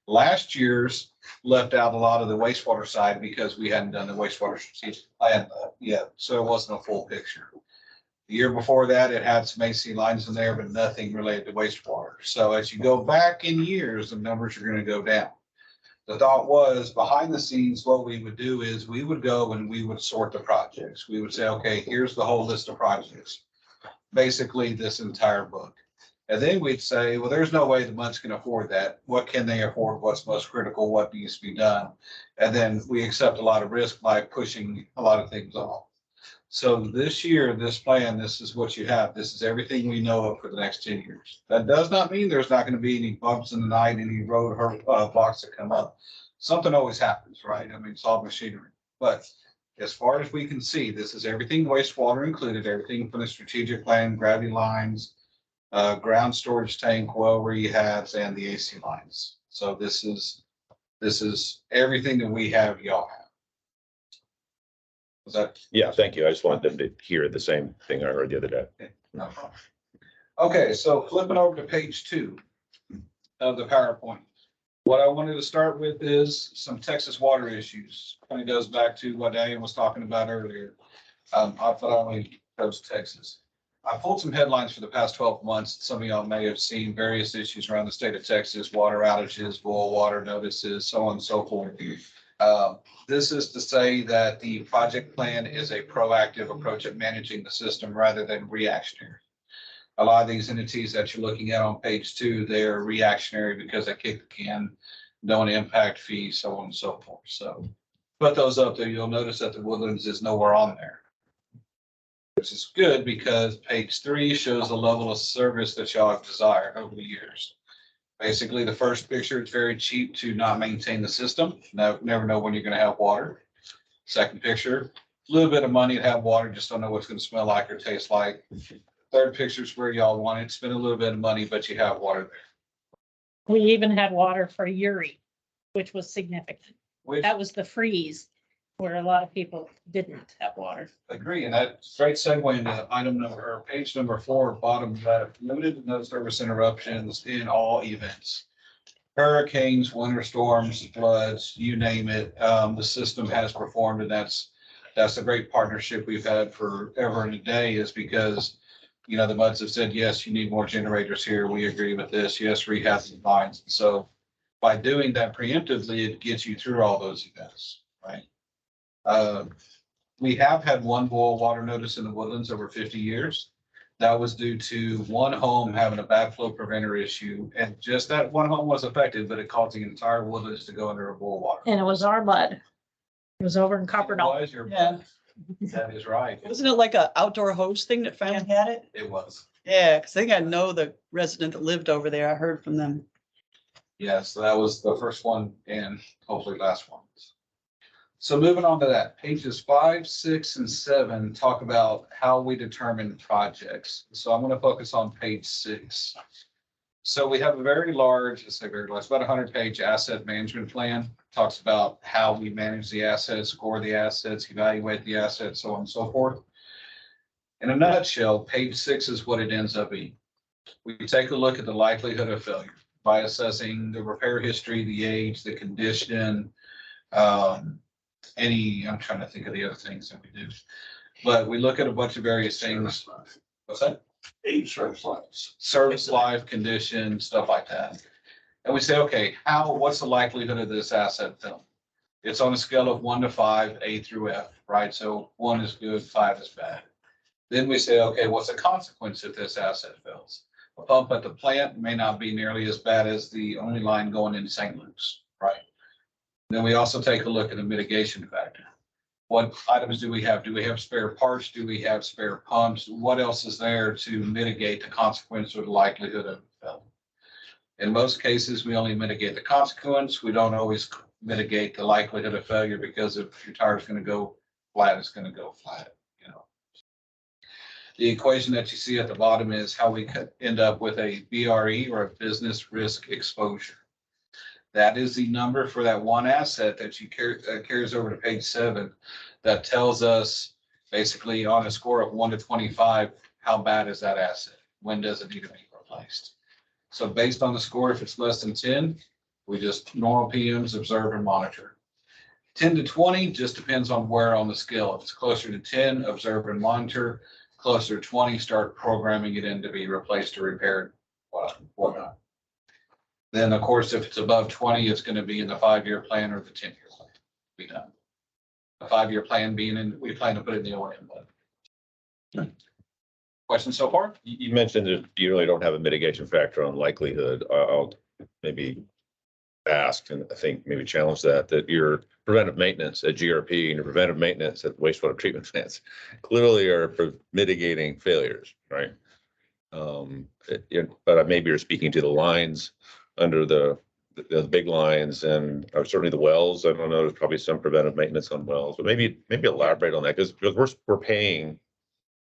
Last year's left out a lot of the wastewater side because we hadn't done the wastewater strategic plan yet, so it wasn't a full picture. The year before that, it had some AC lines in there, but nothing related to wastewater. So as you go back in years, the numbers are going to go down. The thought was, behind the scenes, what we would do is we would go and we would sort the projects. We would say, okay, here's the whole list of projects, basically this entire book. And then we'd say, well, there's no way the MUDs can afford that. What can they afford? What's most critical? What needs to be done? And then we accept a lot of risk by pushing a lot of things off. So this year, this plan, this is what you have. This is everything we know of for the next 10 years. That does not mean there's not going to be any bumps in the night, any road blocks that come up. Something always happens, right? I mean, it's all machinery. But as far as we can see, this is everything wastewater included, everything from the strategic plan, gravity lines, ground storage tank, well rehabs, and the AC lines. So this is everything that we have, y'all have. Was that? Yeah, thank you. I just wanted them to hear the same thing I heard the other day. No problem. Okay, so flipping over to page 2 of the PowerPoint. What I wanted to start with is some Texas water issues. Kind of goes back to what Diane was talking about earlier. I thought I only chose Texas. I pulled some headlines for the past 12 months. Some of y'all may have seen various issues around the state of Texas, water outages, boil water notices, so on and so forth. This is to say that the project plan is a proactive approach at managing the system rather than reactionary. A lot of these entities that you're looking at on page 2, they're reactionary because they kick the can, don't impact fees, so on and so forth. So put those up there. You'll notice that the Woodlands is nowhere on there, which is good because page 3 shows the level of service that y'all have desired over the years. Basically, the first picture, it's very cheap to not maintain the system. Never know when you're going to have water. Second picture, a little bit of money to have water, just don't know what it's going to smell like or taste like. Third picture is where y'all want it. Spend a little bit of money, but you have water there. We even had water for Uri, which was significant. Which, That was the freeze where a lot of people didn't have water. agree, and that's a great segue into item number, or page number 4, bottom left, limited to no service interruptions in all events. Hurricanes, winter storms, floods, you name it, the system has performed, and that's a great partnership we've had forever and a day, is because, you know, the MUDs have said, yes, you need more generators here. We agree with this. Yes, rehab the lines. So by doing that preemptively, it gets you through all those events, right? We have had one boil water notice in the Woodlands over 50 years. That was due to one home having a backflow preventer issue, and just that one home was affected, but it caused the entire Woodlands to go under a boil water. And it was our mud. It was over in Copperdall. Was your Yeah. That is right. Wasn't it like a outdoor hose thing that finally had it? It was. Yeah, because I think I know the resident that lived over there. I heard from them. Yes, that was the first one and hopefully last one. So moving on to that, pages 5, 6, and 7 talk about how we determine projects. So I'm going to focus on page 6. So we have a very large, let's say very large, about 100-page asset management plan. Talks about how we manage the assets, score the assets, evaluate the assets, so on and so forth. In a nutshell, page 6 is what it ends up being. We take a look at the likelihood of failure by assessing the repair history, the age, the condition, I'm trying to think of the other things that we do. But we look at a bunch of various things. What's that? Age, Service life, condition, stuff like that. And we say, okay, what's the likelihood of this asset failing? It's on a scale of 1 to 5, A through F, right? So 1 is good, 5 is bad. Then we say, okay, what's the consequence if this asset fails? A pump at the plant may not be nearly as bad as the only line going into St. Luke's, right? Then we also take a look at the mitigation factor. What items do we have? Do we have spare parts? Do we have spare pumps? What else is there to mitigate the consequence or the likelihood of failure? In most cases, we only mitigate the consequence. We don't always mitigate the likelihood of failure, because if your tire is going to go flat, it's going to go flat, you know. The equation that you see at the bottom is how we could end up with a BRE, or a business risk exposure. That is the number for that one asset that you carries over to page 7, that tells us basically on a score of 1 to 25, how bad is that asset? When does it need to be replaced? So based on the score, if it's less than 10, we just normal PMs, observe and monitor. 10 to 20 just depends on where on the scale. If it's closer to 10, observe and monitor. Closer to 20, start programming it in to be replaced or repaired, whatnot. Then, of course, if it's above 20, it's going to be in the 5-year plan or the 10-year plan. Be done. The 5-year plan being in, we plan to put in the O&M plan. Questions so far? You mentioned that you really don't have a mitigation factor on likelihood. I'll maybe ask, and I think maybe challenge that your preventive maintenance at GRP and your preventive maintenance at wastewater treatment plants clearly are for mitigating failures, right? But maybe you're speaking to the lines under the big lines, and certainly the wells. I don't know, there's probably some preventive maintenance on wells, but maybe elaborate on that, because we're paying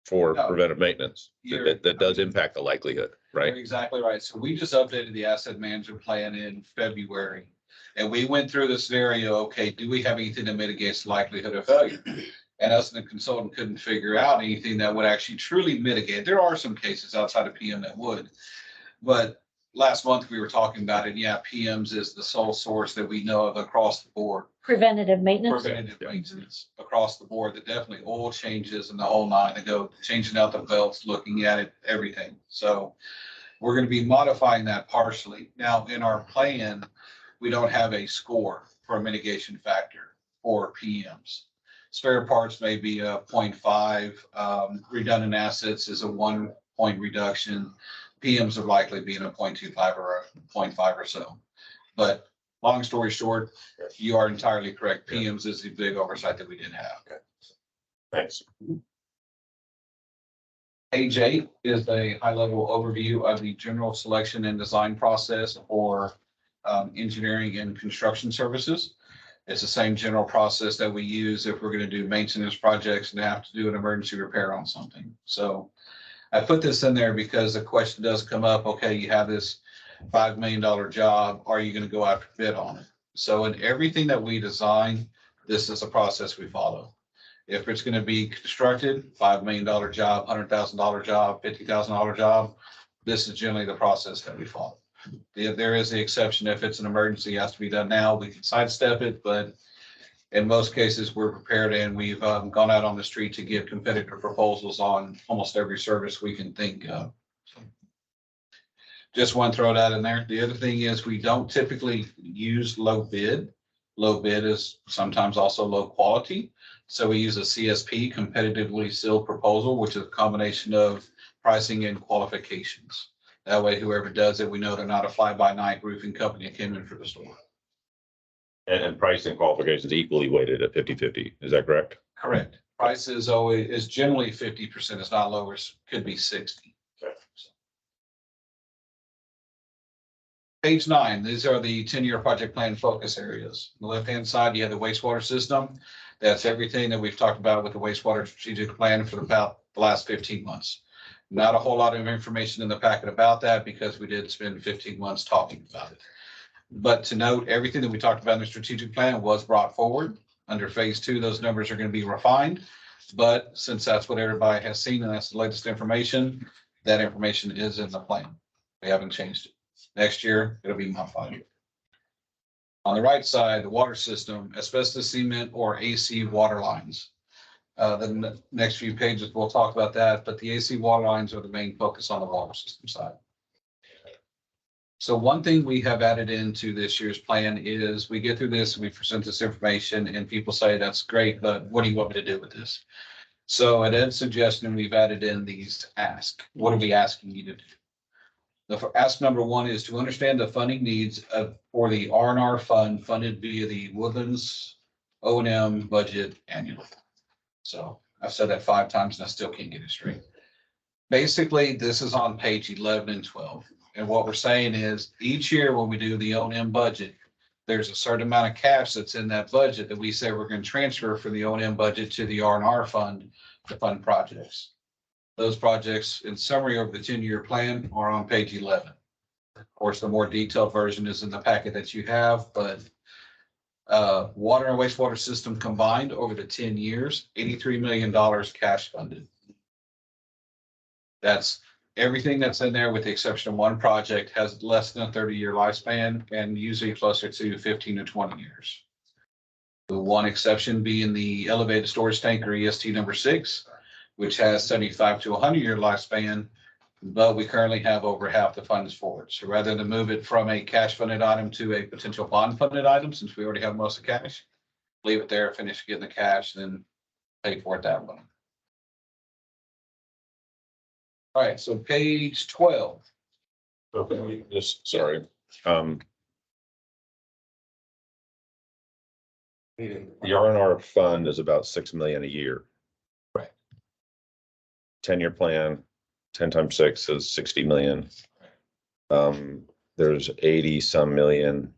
for preventive maintenance that does impact the likelihood, right? You're exactly right. So we just updated the asset management plan in February, and we went through the scenario. Okay, do we have anything that mitigates the likelihood of failure? And us and the consultant couldn't figure out anything that would actually truly mitigate. There are some cases outside of PM that would, but last month we were talking about it. Yeah, PMs is the sole source that we know of across the board. Preventative maintenance. Preventative maintenance across the board, that definitely oil changes and the whole nine to go, changing out the belts, looking at it, everything. So we're going to be modifying that partially. Now, in our plan, we don't have a score for a mitigation factor for PMs. Spare parts may be a 0.5, redundant assets is a 1 point reduction. PMs are likely being a 0.25 or a 0.5 or so. But long story short, you are entirely correct. PMs is the big oversight that we didn't have. Okay. Thanks. Page 8 is a high-level overview of the general selection and design process for engineering and construction services. It's the same general process that we use if we're going to do maintenance projects and have to do an emergency repair on something. So I put this in there because the question does come up. Okay, you have this $5 million job. Are you going to go after bid on it? So in everything that we design, this is a process we follow. If it's going to be constructed, $5 million job, $100,000 job, $50,000 job, this is generally the process that we follow. There is the exception. If it's an emergency, it has to be done now, we can sidestep it, but in most cases, we're prepared, and we've gone out on the street to give competitive proposals on almost every service we can think of. Just want to throw that in there. The other thing is we don't typically use low bid. Low bid is sometimes also low quality. So we use a CSP, competitively sealed proposal, which is a combination of pricing and qualifications. That way, whoever does it, we know they're not a fly-by-night roofing company that came in for the storm. And pricing qualifications equally weighted at 50/50. Is that correct? Correct. Price is generally 50%. It's not lower, it could be 60. Page 9, these are the 10-year project plan focus areas. On the left-hand side, you have the wastewater system. That's everything that we've talked about with the wastewater strategic plan for about the last 15 months. Not a whole lot of information in the packet about that because we did spend 15 months talking about it. But to note, everything that we talked about in the strategic plan was brought forward. Under phase 2, those numbers are going to be refined. But since that's what everybody has seen and that's the latest information, that information is in the plan. We haven't changed it. Next year, it'll be modified. On the right side, the water system, asbestos cement or AC water lines. The next few pages, we'll talk about that, but the AC water lines are the main focus on the water system side. So one thing we have added into this year's plan is we get through this, we present this information and people say, that's great, but what do you want me to do with this? So at Ed's suggestion, we've added in these ask. What are we asking you to do? The ask number 1 is to understand the funding needs for the R&R fund funded via the Woodlands O&M budget annually. So I've said that 5 times and I still can't get it straight. Basically, this is on page 11 and 12. And what we're saying is each year when we do the O&M budget, there's a certain amount of cash that's in that budget that we say we're going to transfer from the O&M budget to the R&R fund to fund projects. Those projects in summary over the 10-year plan are on page 11. Of course, the more detailed version is in the packet that you have, but water and wastewater system combined over the 10 years, $83 million cash funded. That's everything that's in there with the exception of one project has less than a 30-year lifespan and usually closer to 15 to 20 years. The one exception being the elevated storage tank or EST number 6, which has 75 to 100-year lifespan, but we currently have over half the funds for it. So rather than move it from a cash funded item to a potential bond funded item, since we already have most of the cash, leave it there, finish getting the cash, then pay for it that way. All right, so page 12. Okay, just, sorry. The R&R fund is about 6 million a year. Right. 10-year plan, 10 times 6 is 60 million. There's 80 some million,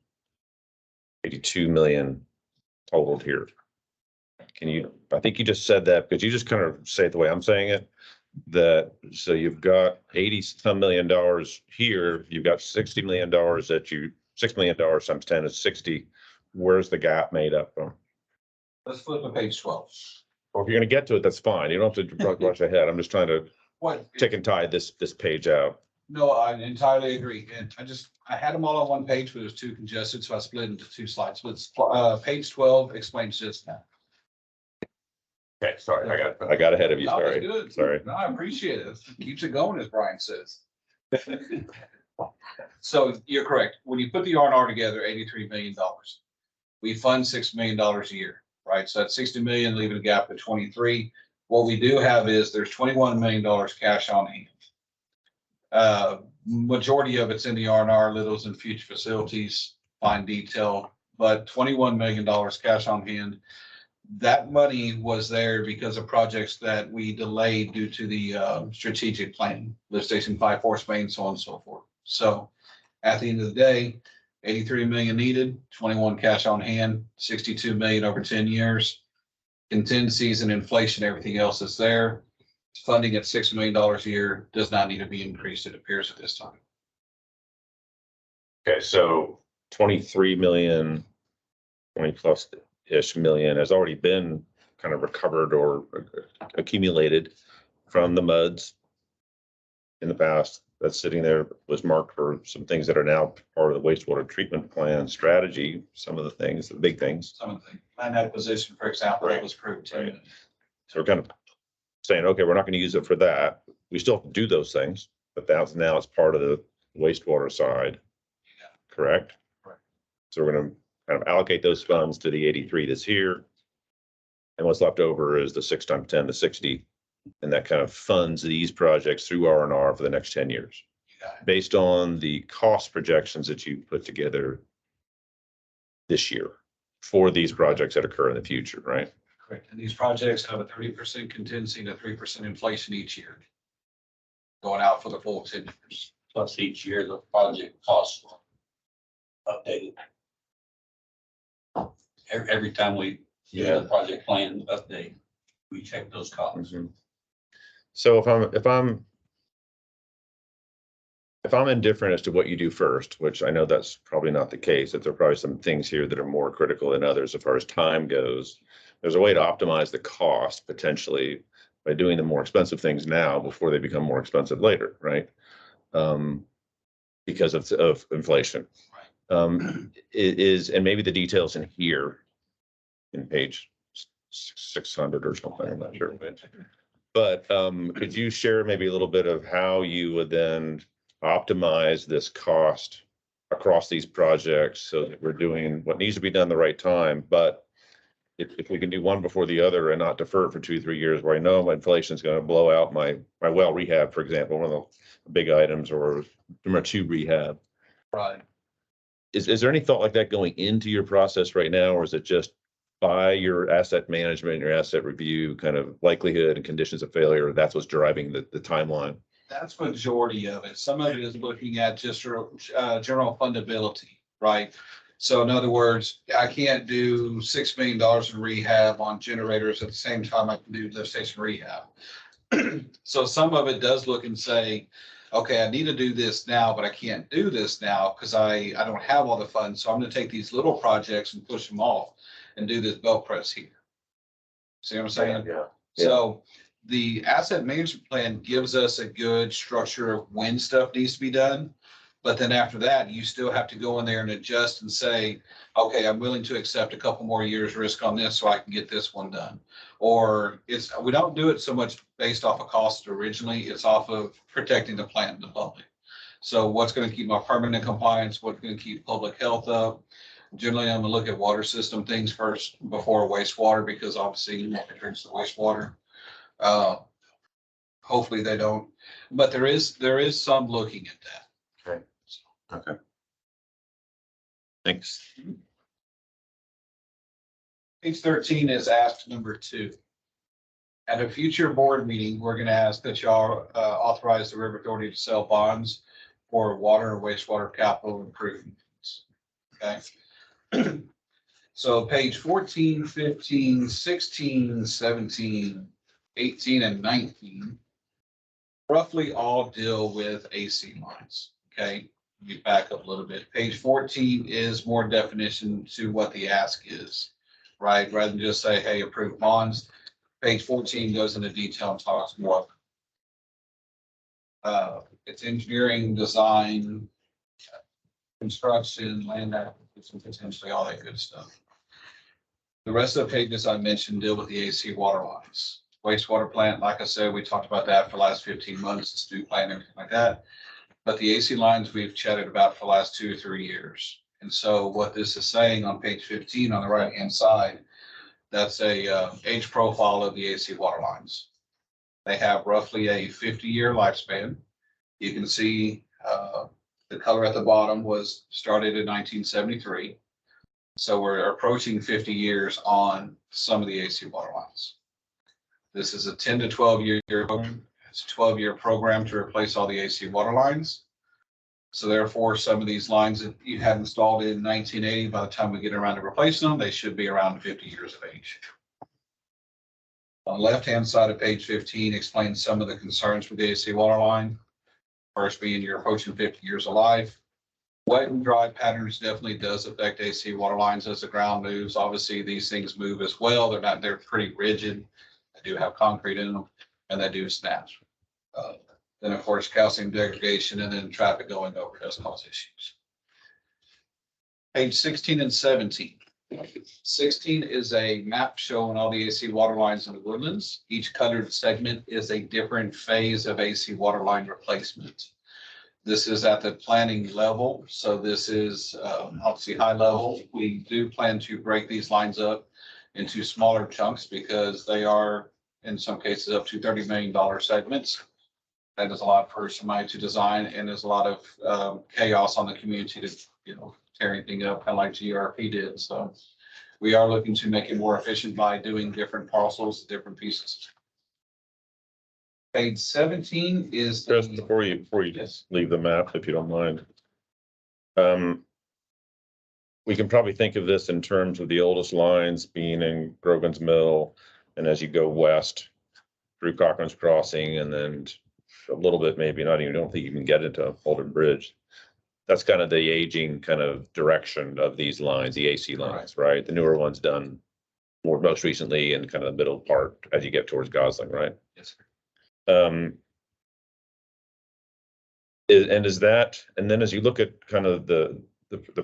82 million totaled here. Can you, I think you just said that because you just kind of say it the way I'm saying it. That, so you've got 80 some million dollars here, you've got $60 million that you, $6 million times 10 is 60. Where's the gap made up from? Let's flip to page 12. Or if you're gonna get to it, that's fine. You don't have to rush ahead. I'm just trying to What? tick and tie this page out. No, I entirely agree. And I had them all on one page, but it was too congested, so I split it into 2 slides. But page 12 explains this now. Okay, sorry, I got ahead of you, No, it's sorry. good. Sorry. No, I appreciate it. Keeps it going, as Brian says. So you're correct. When you put the R&R together, $83 million. We fund $6 million a year, right? So that's 60 million, leaving a gap of 23. What we do have is there's $21 million cash on hand. Majority of it's in the R&R, littles in future facilities, fine detail, but $21 million cash on hand. That money was there because of projects that we delayed due to the strategic plan, lift station 5 force main, so on and so forth. So at the end of the day, 83 million needed, 21 cash on hand, 62 million over 10 years. Contingencies and inflation, everything else is there. Funding at $6 million a year does not need to be increased, it appears at this time. Okay, so 23 million, 20 plus ish million has already been kind of recovered or accumulated from the MUDs in the past. That's sitting there, was marked for some things that are now part of the wastewater treatment plan strategy. Some of the things, the big things. Some of the land acquisition, for example, that was approved too. Right. So we're kind of saying, okay, we're not going to use it for that. We still have to do those things, but that's now it's part of the wastewater side. Yeah. Correct? Right. So we're going to kind of allocate those funds to the 83 that's here. And what's left over is the 6 times 10, the 60. And that kind of funds these projects through R&R for the next 10 years, based on the cost projections that you put together this year for these projects that occur in the future, right? Correct. And these projects have a 30% contingency to 3% inflation each year. Going out for the full 10 years. Plus each year the project costs updated. Every time we do the project plan update, we check those costs. So if I'm indifferent as to what you do first, which I know that's probably not the case, that there are probably some things here that are more critical than others as far as time goes. There's a way to optimize the cost potentially by doing the more expensive things now before they become more expensive later, right? Because of inflation. It is, and maybe the details in here in page 600 or something, I'm not sure. But could you share maybe a little bit of how you would then optimize this cost across these projects so that we're doing what needs to be done the right time? But if we can do one before the other and not defer it for 2-3 years, where I know my inflation is going to blow out my well rehab, for example, one of the big items, or number 2 rehab. Right. Is there any thought like that going into your process right now, or is it just by your asset management, your asset review, kind of likelihood and conditions of failure, that's what's driving the timeline? That's majority of it. Some of it is looking at just general fundability, right? So in other words, I can't do $6 million in rehab on generators at the same time I can do lift station rehab. So some of it does look and say, okay, I need to do this now, but I can't do this now because I don't have all the funds. So I'm going to take these little projects and push them off and do this belt press here. See what I'm saying? Yeah. So the asset management plan gives us a good structure of when stuff needs to be done. But then after that, you still have to go in there and adjust and say, okay, I'm willing to accept a couple more years risk on this so I can get this one done. Or we don't do it so much based off of cost originally, it's off of protecting the plant and the public. So what's going to keep my permanent compliance, what's going to keep public health up? Generally, I'm gonna look at water system things first before wastewater, because obviously you want to drink the wastewater. Hopefully they don't, but there is some looking at that. Okay. Thanks. Page 13 is ask number 2. At a future board meeting, we're gonna ask that y'all authorize the River Authority to sell bonds for water and wastewater capital improvements. Okay. So page 14, 15, 16, 17, 18, and 19 roughly all deal with AC lines. Okay. Let me back up a little bit. Page 14 is more definition to what the ask is, right? Rather than just say, hey, approve bonds. Page 14 goes into detail and talks more. It's engineering, design, construction, land acquisition, potentially all that good stuff. The rest of the pages I mentioned deal with the AC water lines. Wastewater plant, like I said, we talked about that for the last 15 months, this new plan, everything like that. But the AC lines we've chatted about for the last 2 or 3 years. And so what this is saying on page 15 on the right-hand side, that's a age profile of the AC water lines. They have roughly a 50-year lifespan. You can see the color at the bottom was started in 1973. So we're approaching 50 years on some of the AC water lines. This is a 10 to 12 year program. It's a 12-year program to replace all the AC water lines. So therefore, some of these lines that you had installed in 1980, by the time we get around to replacing them, they should be around 50 years of age. On the left-hand side of page 15 explains some of the concerns with the AC water line. First being you're approaching 50 years of life. Wet and dry patterns definitely does affect AC water lines as the ground moves. Obviously, these things move as well. They're pretty rigid. They do have concrete in them, and they do snap. Then of course, calcium degradation and then traffic going over does cause issues. Page 16 and 17. 16 is a map showing all the AC water lines in the woodlands. Each colored segment is a different phase of AC water line replacement. This is at the planning level. So this is obviously high level. We do plan to break these lines up into smaller chunks because they are, in some cases, up to $30 million segments. That is a lot for somebody to design, and there's a lot of chaos on the community to, tear anything up, kind of like GRP did. So we are looking to make it more efficient by doing different parcels, different pieces. Page 17 is. Chris, before you Yes. leave the map, if you don't mind. We can probably think of this in terms of the oldest lines being in Grogan's Mill, and as you go west through Cochran's Crossing, and then a little bit, maybe not even, don't think you can get into Holden Bridge. That's kind of the aging kind of direction of these lines, the AC lines, right? The newer ones done most recently in kind of the middle part as you get towards Gosling, right? Yes, sir. And then as you look at kind of the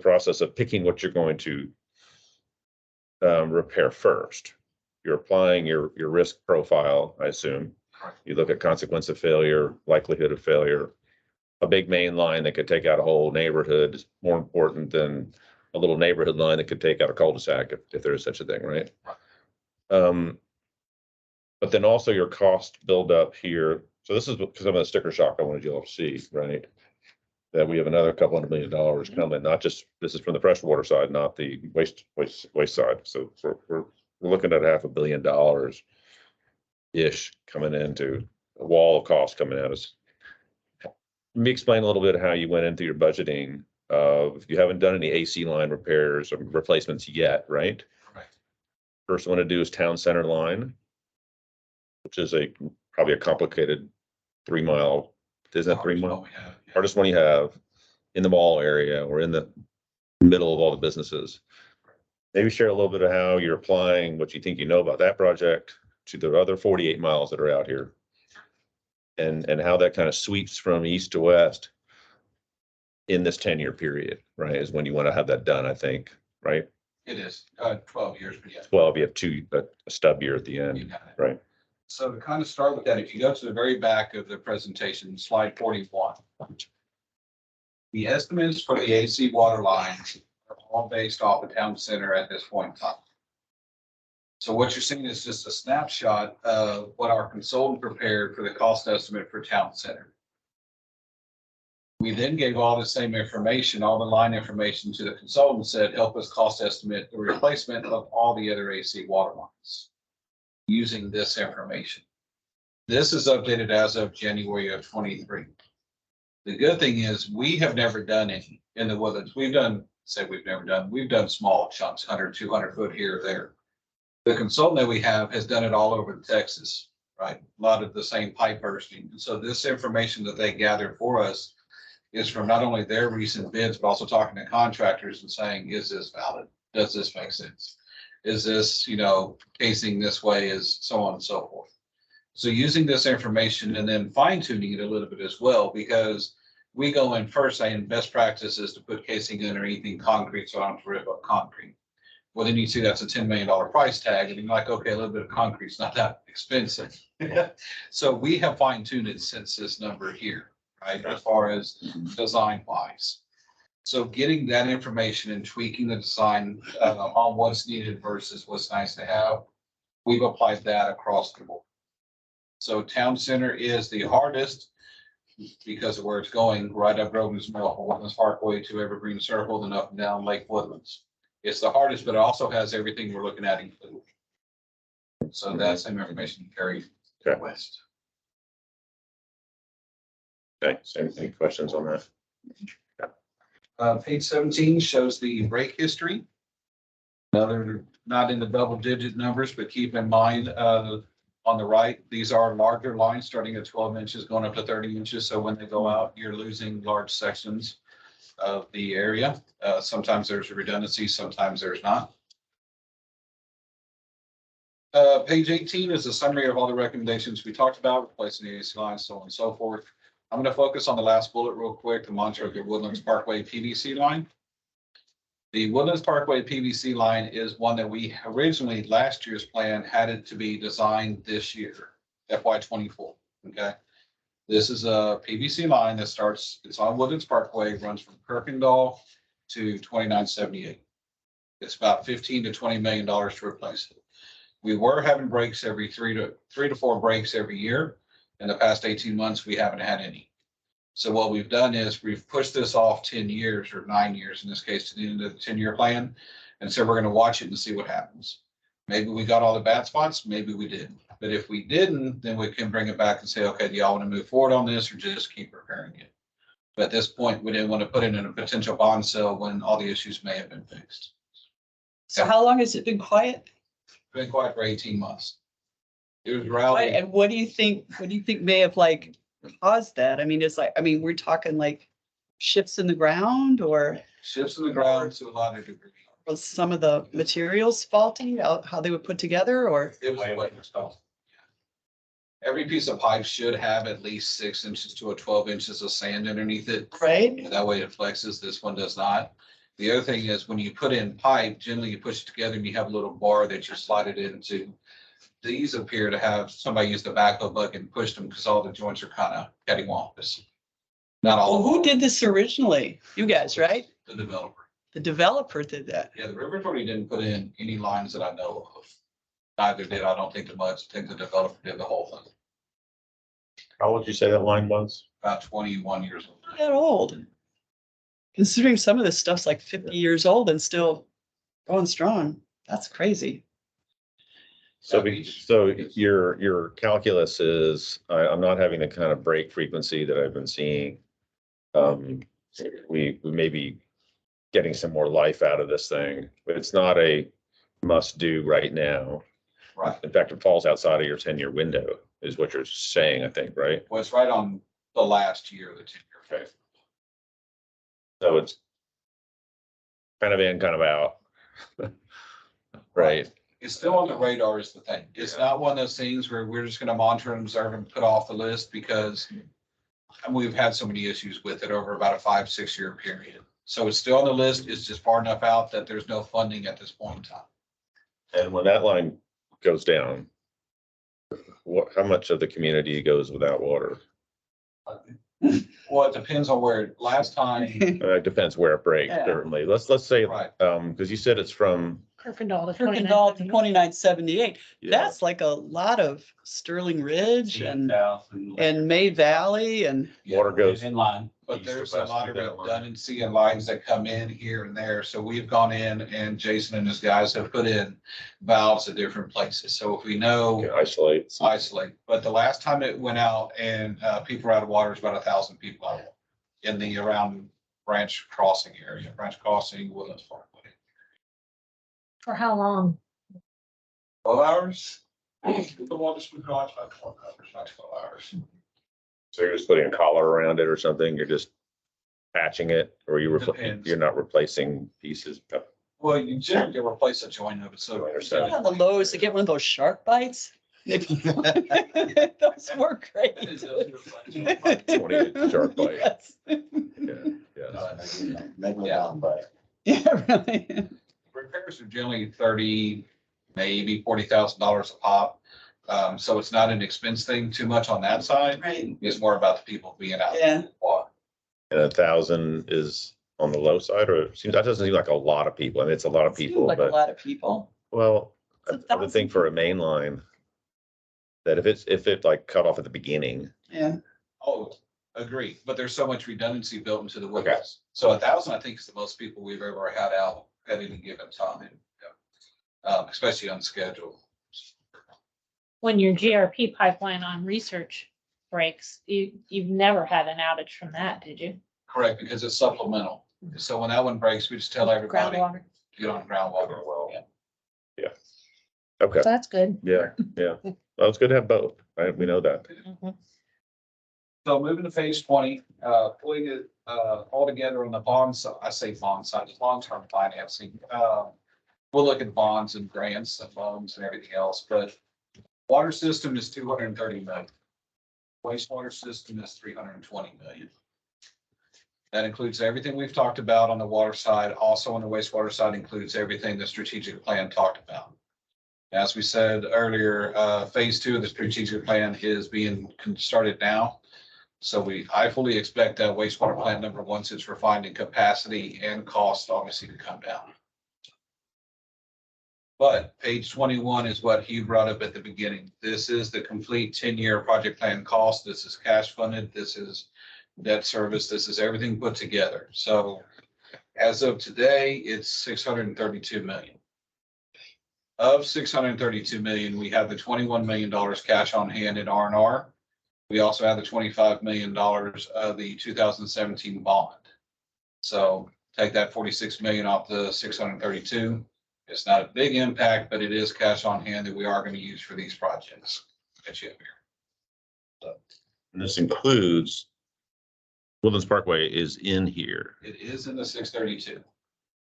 process of picking what you're going to repair first, you're applying your risk profile, I assume. Correct. You look at consequence of failure, likelihood of failure. A big main line that could take out a whole neighborhood is more important than a little neighborhood line that could take out a cul-de-sac if there is such a thing, right? But then also your cost build up here. So this is because of the sticker shock I wanted you all to see, right? That we have another couple $100 million coming, not just, this is from the freshwater side, not the waste side. So we're looking at $500 million ish coming into a wall of cost coming at us. Let me explain a little bit how you went into your budgeting of, you haven't done any AC line repairs or replacements yet, right? Right. First one to do is town center line, which is probably a complicated 3 mile, isn't that 3 mile? Hardest one you have in the mall area or in the middle of all the businesses. Maybe share a little bit of how you're applying what you think you know about that project to the other 48 miles that are out here. And how that kind of sweeps from east to west in this 10-year period, right? Is when you want to have that done, I think, right? It is 12 years, but yes. 12, you have a stub year at the You end, got it. right? So to kind of start with that, if you go to the very back of the presentation, slide 41. The estimates for the AC water lines are all based off the town center at this point in time. So what you're seeing is just a snapshot of what our consultant prepared for the cost estimate for town center. We then gave all the same information, all the line information to the consultant, said, help us cost estimate the replacement of all the other AC water lines using this information. This is updated as of January of 23. The good thing is we have never done any in the Woodlands. We've done small chunks, 100, 200 foot here or there. The consultant that we have has done it all over Texas, right? A lot of the same pipe bursting. And so this information that they gathered for us is from not only their recent bids, but also talking to contractors and saying, is this valid? Does this make sense? Is this, casing this way, is so on and so forth. So using this information and then fine tuning it a little bit as well, because we go in first saying best practice is to put casing underneath anything concrete so I don't have to rip up concrete. Well, then you see that's a $10 million price tag and you're like, okay, a little bit of concrete's not that expensive. So we have fine tuned it since this number here, right? As far as design wise. So getting that information and tweaking the design on what's needed versus what's nice to have, we've applied that across the board. So town center is the hardest because of where it's going, right up Grogan's Mill, Woodlands Parkway to Evergreen Circle, then up and down Lake Woodlands. It's the hardest, but it also has everything we're looking at included. So that same information carried Okay. west. Okay, so any questions on that? Page 17 shows the break history. Another, not in the double digit numbers, but keep in mind, on the right, these are larger lines starting at 12 inches, going up to 30 inches. So when they go out, you're losing large sections of the area. Sometimes there's a redundancy, sometimes there's not. Page 18 is a summary of all the recommendations we talked about, replacing the AC lines, so on and so forth. I'm going to focus on the last bullet real quick, the Montauk Woodlands Parkway PVC line. The Woodlands Parkway PVC line is one that we originally, last year's plan, had it to be designed this year, FY24, okay? This is a PVC line that starts, it's on Woodlands Parkway, runs from Kirkendall to 2978. It's about $15 to $20 million to replace it. We were having breaks every three to four breaks every year. In the past 18 months, we haven't had any. So what we've done is we've pushed this off 10 years or 9 years, in this case, to the end of the 10-year plan. And so we're going to watch it and see what happens. Maybe we got all the bad spots, maybe we didn't. But if we didn't, then we can bring it back and say, okay, do y'all want to move forward on this or just keep repairing it? But at this point, we didn't want to put it in a potential bond sale when all the issues may have been fixed. So how long has it been quiet? Been quiet for 18 months. It was What- rallying. And what do you think may have like caused that? I mean, it's like, I mean, we're talking like shifts in the ground, or Shifts in the ground to a lot of degree. was some of the materials faulty, how they were put together, or? It was what was called. Every piece of pipe should have at least 6 inches to 12 inches of sand underneath it. Right? That way it flexes. This one does not. The other thing is when you put in pipe, generally you push it together and you have a little bar that you slide it into. These appear to have, somebody used the backhoe bucket and pushed them because all the joints are kind of cattywampus. Not all. Well, of who them. did this originally? You guys, right? The developer. The developer did that. Yeah, the River Authority didn't put in any lines that I know of. Neither did, I don't think, the muds. I think the developer did the whole thing. How would you say that line was? About 21 years old. Not that old. Considering some of this stuff's like 50 years old and still going strong. That's crazy. So, your calculus is, I'm not having the kind of break frequency that I've been seeing. We may be getting some more life out of this thing, but it's not a must do right now. Right. In fact, it falls outside of your 10-year window, is what you're saying, I think, right? Well, it's right on the last year of the 10-year phase. So it's kind of in, kind of out. Right. It's still on the radar is the thing. It's not one of those things where we're just gonna monitor and observe and put off the list because we've had so many issues with it over about a 5-6 year period. So it's still on the list. It's just far enough out that there's no funding at this point in time. And when that line goes down, how much of the community goes without water? Well, it depends on where, last time, It depends where it breaks, Yeah. certainly. Let's say, right, because you said it's from, Kirkendall to Kirkendall to 2978. yeah, That's like a lot of Sterling Ridge and May Valley and water goes. In line. but East or there's a west lot of through that line. redundancy and lines that come in here and there. So we've gone in and Jason and his guys have put in valves at different places. So if we know. Okay, isolate. Isolate, but the last time it went out and people were out of water, is about 1,000 people out in the around Branch Crossing area, Branch Crossing, Woodlands Parkway. For how long? 12 hours? The water's been gone about 12 hours, not 12 hours. So you're just putting a collar around it or something? You're just patching it, or Depends. you're not replacing pieces? Well, you generally replace a joint of it, so. I understand. on the lows to get one of those shark bites. Those work great. 20 shark bite. Yes. Yeah. Yeah, really. Repairs are generally 30, maybe $40,000 a pop. So it's not an expense thing too much on that side. Right. It's more about the people being out. Yeah. Water. And 1,000 is on the low side, or it seems, that doesn't seem like a lot of people. I mean, it's a lot of Seems people, like a but, lot of people. well, It's I would think for a main line, that if it like cut off at the beginning, Yeah. Oh, agree, but there's so much redundancy built into the woodlands. So 1,000, I think, is the most people we've ever had out at any given time. Especially on schedule. When your GRP pipeline on research breaks, you've never had an outage from that, did you? Correct, because it's supplemental. So when that one breaks, we just tell everybody Groundwater. to get on groundwater. Well, Yeah. okay, So that's good. yeah. Well, it's good to have both, right? We know that. Mhm. So moving to phase 20, putting it all together on the bond side, I say bond side, it's long-term financing. We'll look at bonds and grants and loans and everything else, but water system is 230 million. Wastewater system is 320 million. That includes everything we've talked about on the water side. Also on the wastewater side includes everything the strategic plan talked about. As we said earlier, phase 2 of the strategic plan is being started now. So I fully expect that wastewater plant number, once it's refined in capacity and cost, obviously, to come down. But page 21 is what Hugh brought up at the beginning. This is the complete 10-year project plan cost. This is cash funded. This is debt service. This is everything put together. So as of today, it's 632 million. Of 632 million, we have the $21 million cash on hand in R&R. We also have the $25 million of the 2017 bond. So take that 46 million off the 632. It's not a big impact, but it is cash on hand that we are going to use for these projects that you have here. And this includes Woodlands Parkway is in here. It is in the 632.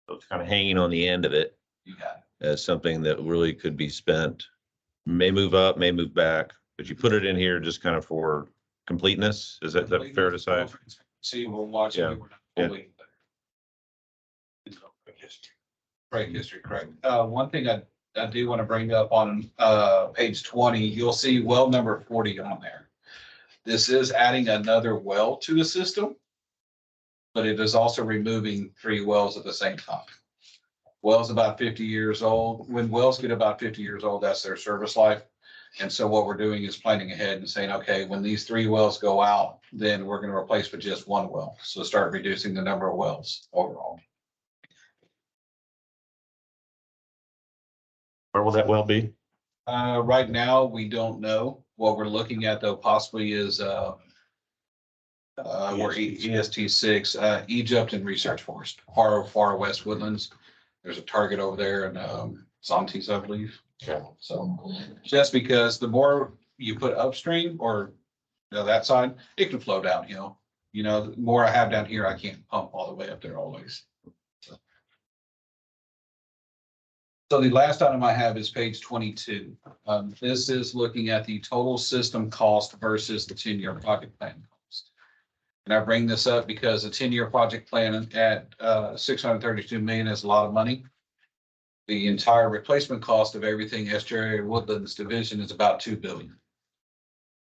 So it's kind of hanging on the end of it You got as something that really could be spent. May move up, may move back, but you put it in here just kind of for completeness. Is that fair to say? See, we're watching. Yeah. We're not fully. Break history, correct. One thing I do want to bring up on page 20, you'll see well number 40 on there. This is adding another well to the system, but it is also removing 3 wells at the same time. Wells about 50 years old. When wells get about 50 years old, that's their service life. And so what we're doing is planning ahead and saying, okay, when these 3 wells go out, then we're going to replace with just 1 well. So start reducing the number of wells overall. Where will that well be? Right now, we don't know. What we're looking at though possibly is we're EST 6, Egypt and Research Forest, far west Woodlands. There's a target over there in Zontes, I believe. Okay. So just because the more you put upstream or that side, it can flow downhill. The more I have down here, I can't pump all the way up there always. So the last item I have is page 22. This is looking at the total system cost versus the 10-year project plan cost. And I bring this up because a 10-year project plan at 632 million is a lot of money. The entire replacement cost of everything Estuary Woodlands division is about 2 billion.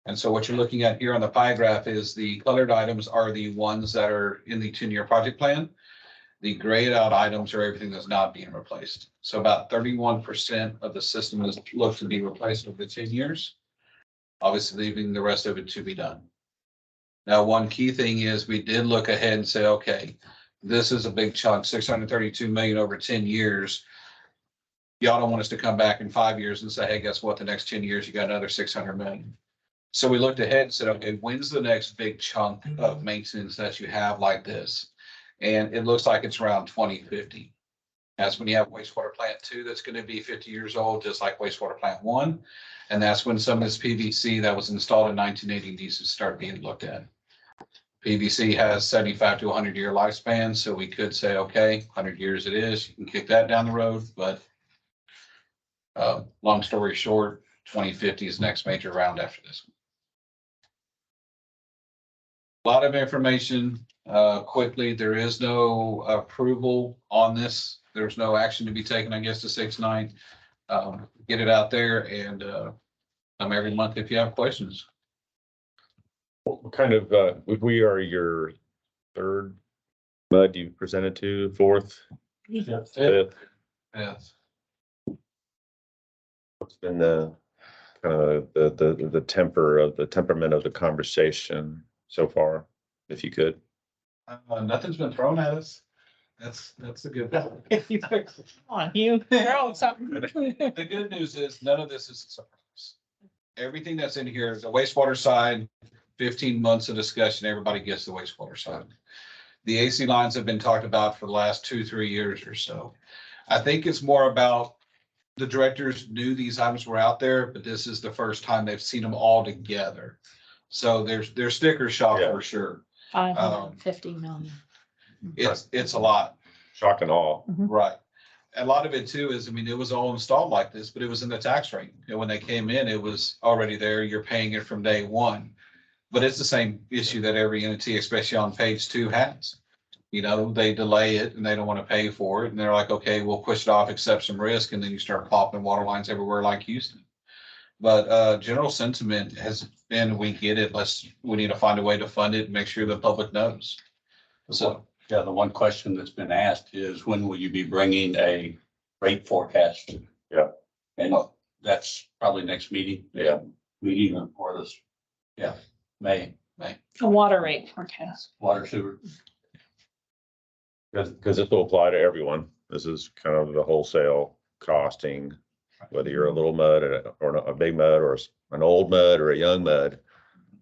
And so what you're looking at here on the pie graph is the colored items are the ones that are in the 10-year project plan. The grayed out items are everything that's not being replaced. So about 31% of the system is looked to be replaced over 10 years. Obviously leaving the rest of it to be done. Now, one key thing is we did look ahead and say, okay, this is a big chunk, 632 million over 10 years. Y'all don't want us to come back in 5 years and say, hey, guess what? The next 10 years, you got another 600 million. So we looked ahead and said, okay, when's the next big chunk of maintenance that you have like this? And it looks like it's around 2050. That's when you have wastewater plant 2 that's going to be 50 years old, just like wastewater plant 1. And that's when some of this PVC that was installed in 1980 needs to start being looked at. PVC has 75 to 100 year lifespan. So we could say, okay, 100 years it is, you can kick that down the road. But long story short, 2050 is the next major round after this. A lot of information. Quickly, there is no approval on this. There's no action to be taken, I guess, to 6-9. Get it out there and come every month if you have questions. What kind of, we are your third mud you presented to, fourth? Fifth? Yes. What's been the kind of the temperament of the conversation so far, if you could? Nothing's been thrown at us. That's a good thing. Come on, you throw something. The good news is none of this is a surprise. Everything that's in here is the wastewater side, 15 months of discussion, everybody gets the wastewater side. The AC lines have been talked about for the last 2-3 years or so. I think it's more about the directors knew these items were out there, but this is the first time they've seen them all together. So there's sticker shock for sure. 550 million. It's a lot. Shock and awe. Right. A lot of it too is, it was all installed like this, but it was in the tax rate. When they came in, it was already there. You're paying it from day one. But it's the same issue that every entity, especially on page 2, has. They delay it and they don't want to pay for it. And they're like, okay, we'll push it off, accept some risk. And then you start popping water lines everywhere like Houston. But general sentiment has been, we get it. We need to find a way to fund it and make sure the public knows. So. Yeah, the one question that's been asked is when will you be bringing a rate forecast Yeah. And that's probably next meeting. Yeah. Meeting or this, May, A water rate forecast. water sewer. Because this will apply to everyone. This is kind of the wholesale costing, whether you're a little mud or a big mud or an old mud or a young mud.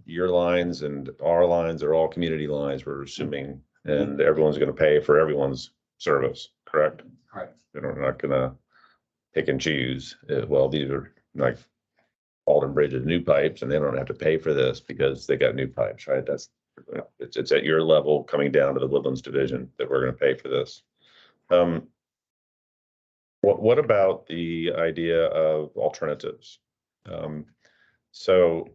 Your lines and our lines are all community lines, we're assuming, and everyone's gonna pay for everyone's service, correct? Correct. They're not gonna pick and choose. Well, these are like Alden Bridge's new pipes and they don't have to pay for this because they got new pipes, right? It's at your level coming down to the Woodlands Division that we're gonna pay for this. What about the idea of alternatives? So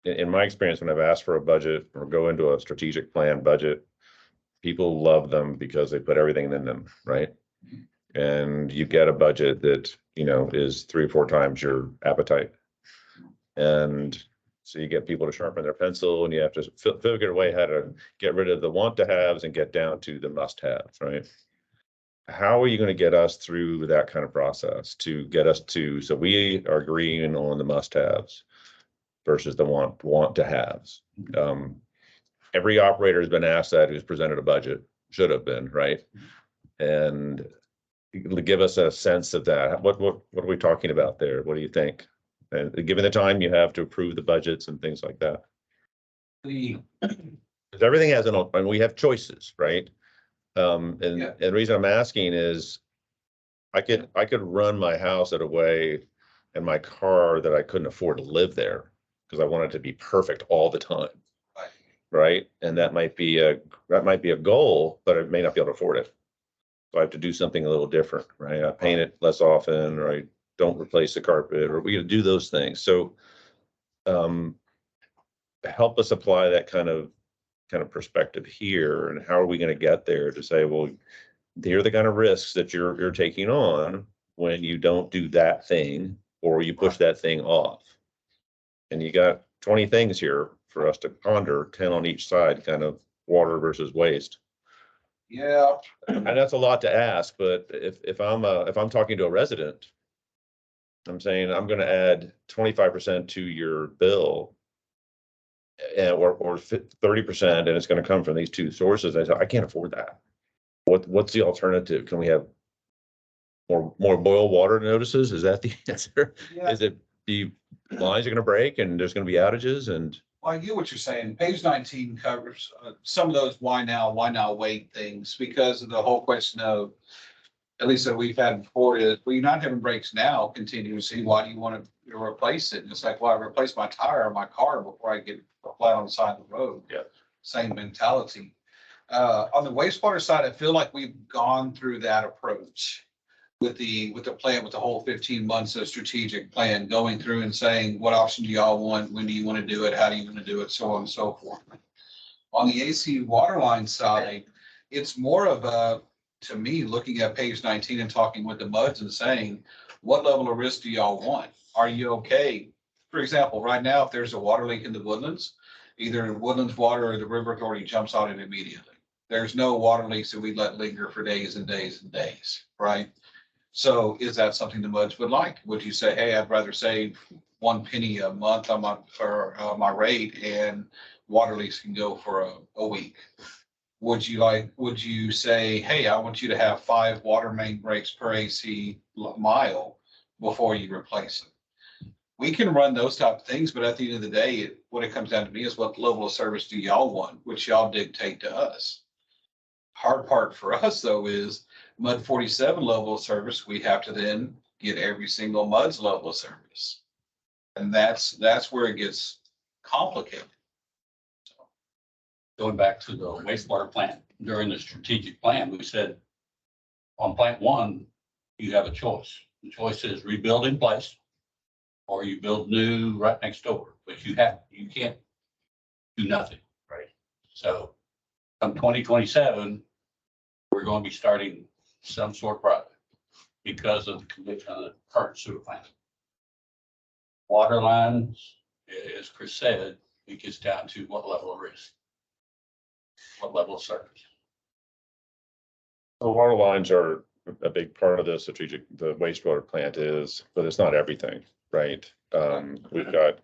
in my experience, when I've asked for a budget or go into a strategic plan budget, people love them because they put everything in them, right? And you get a budget that, is 3 or 4 times your appetite. And so you get people to sharpen their pencil and you have to figure a way how to get rid of the want to haves and get down to the must haves, right? How are you going to get us through that kind of process to get us to, so we are agreeing on the must haves versus the want to haves? Every operator has been asked that who's presented a budget, should have been, right? And give us a sense of that. What are we talking about there? What do you think? And given the time you have to approve the budgets and things like that. Because everything has and we have choices, right? And the reason I'm asking is I could run my house at a way and my car that I couldn't afford to live there because I want it to be perfect all the time. Right. And that might be a goal, but I may not be able to afford it. So I have to do something a little different, right? I paint it less often, or I don't replace the carpet, or we gotta do those things. So help us apply that kind of perspective here, and how are we going to get there to say, well, here are the kind of risks that you're taking on when you don't do that thing or you push that thing off. And you got 20 things here for us to ponder, 10 on each side, kind of water versus waste. Yeah, And that's a lot to ask, but if I'm talking to a resident, I'm saying I'm going to add 25% to your bill, or 30%, and it's going to come from these 2 sources. I said, I can't afford that. What's the alternative? Can we have more boil water notices? Is that the answer? Yeah. Is it the lines are going to break and there's going to be outages? And Well, I get what you're saying. Page 19 covers some of those why now wait things, because of the whole question of, at least that we've had before, is, well, you're not having breaks now continuously. Why do you want to replace it? And it's like, well, I replaced my tire on my car before I get flat on the side of the road. Yeah. Same mentality. On the wastewater side, I feel like we've gone through that approach with the plan, with the whole 15 months of strategic plan, going through and saying, what option do y'all want? When do you want to do it? How do you want to do it? So on and so forth. On the AC water line side, it's more of a, to me, looking at page 19 and talking with the MUDs and saying, what level of risk do y'all want? Are you okay? For example, right now, if there's a water leak in the Woodlands, either Woodlands Water or the River Authority jumps on it immediately. There's no water leaks that we let linger for days and days and days, right? So is that something the MUDs would like? Would you say, hey, I'd rather save 1 penny a month on my rate, and water leaks can go for a week? Would you say, hey, I want you to have 5 water main breaks per AC mile before you replace it? We can run those type of things, but at the end of the day, what it comes down to me is, what level of service do y'all want, which y'all dictate to us. Hard part for us, though, is MUD 47 level of service. We have to then get every single MUD's level of service. And that's where it gets complicated. Going back to the wastewater plant, during the strategic plan, we said on plant 1, you have a choice. The choice is rebuild in place, or you build new right next door, but you can't do nothing. Right. So come 2027, we're going to be starting some sort of project because of the condition of the current sewer plant. Water lines, as Chris said, it gets down to what level of risk, what level of service. the water lines are a big part of the strategic, the wastewater plant is, but it's not everything, right? We've got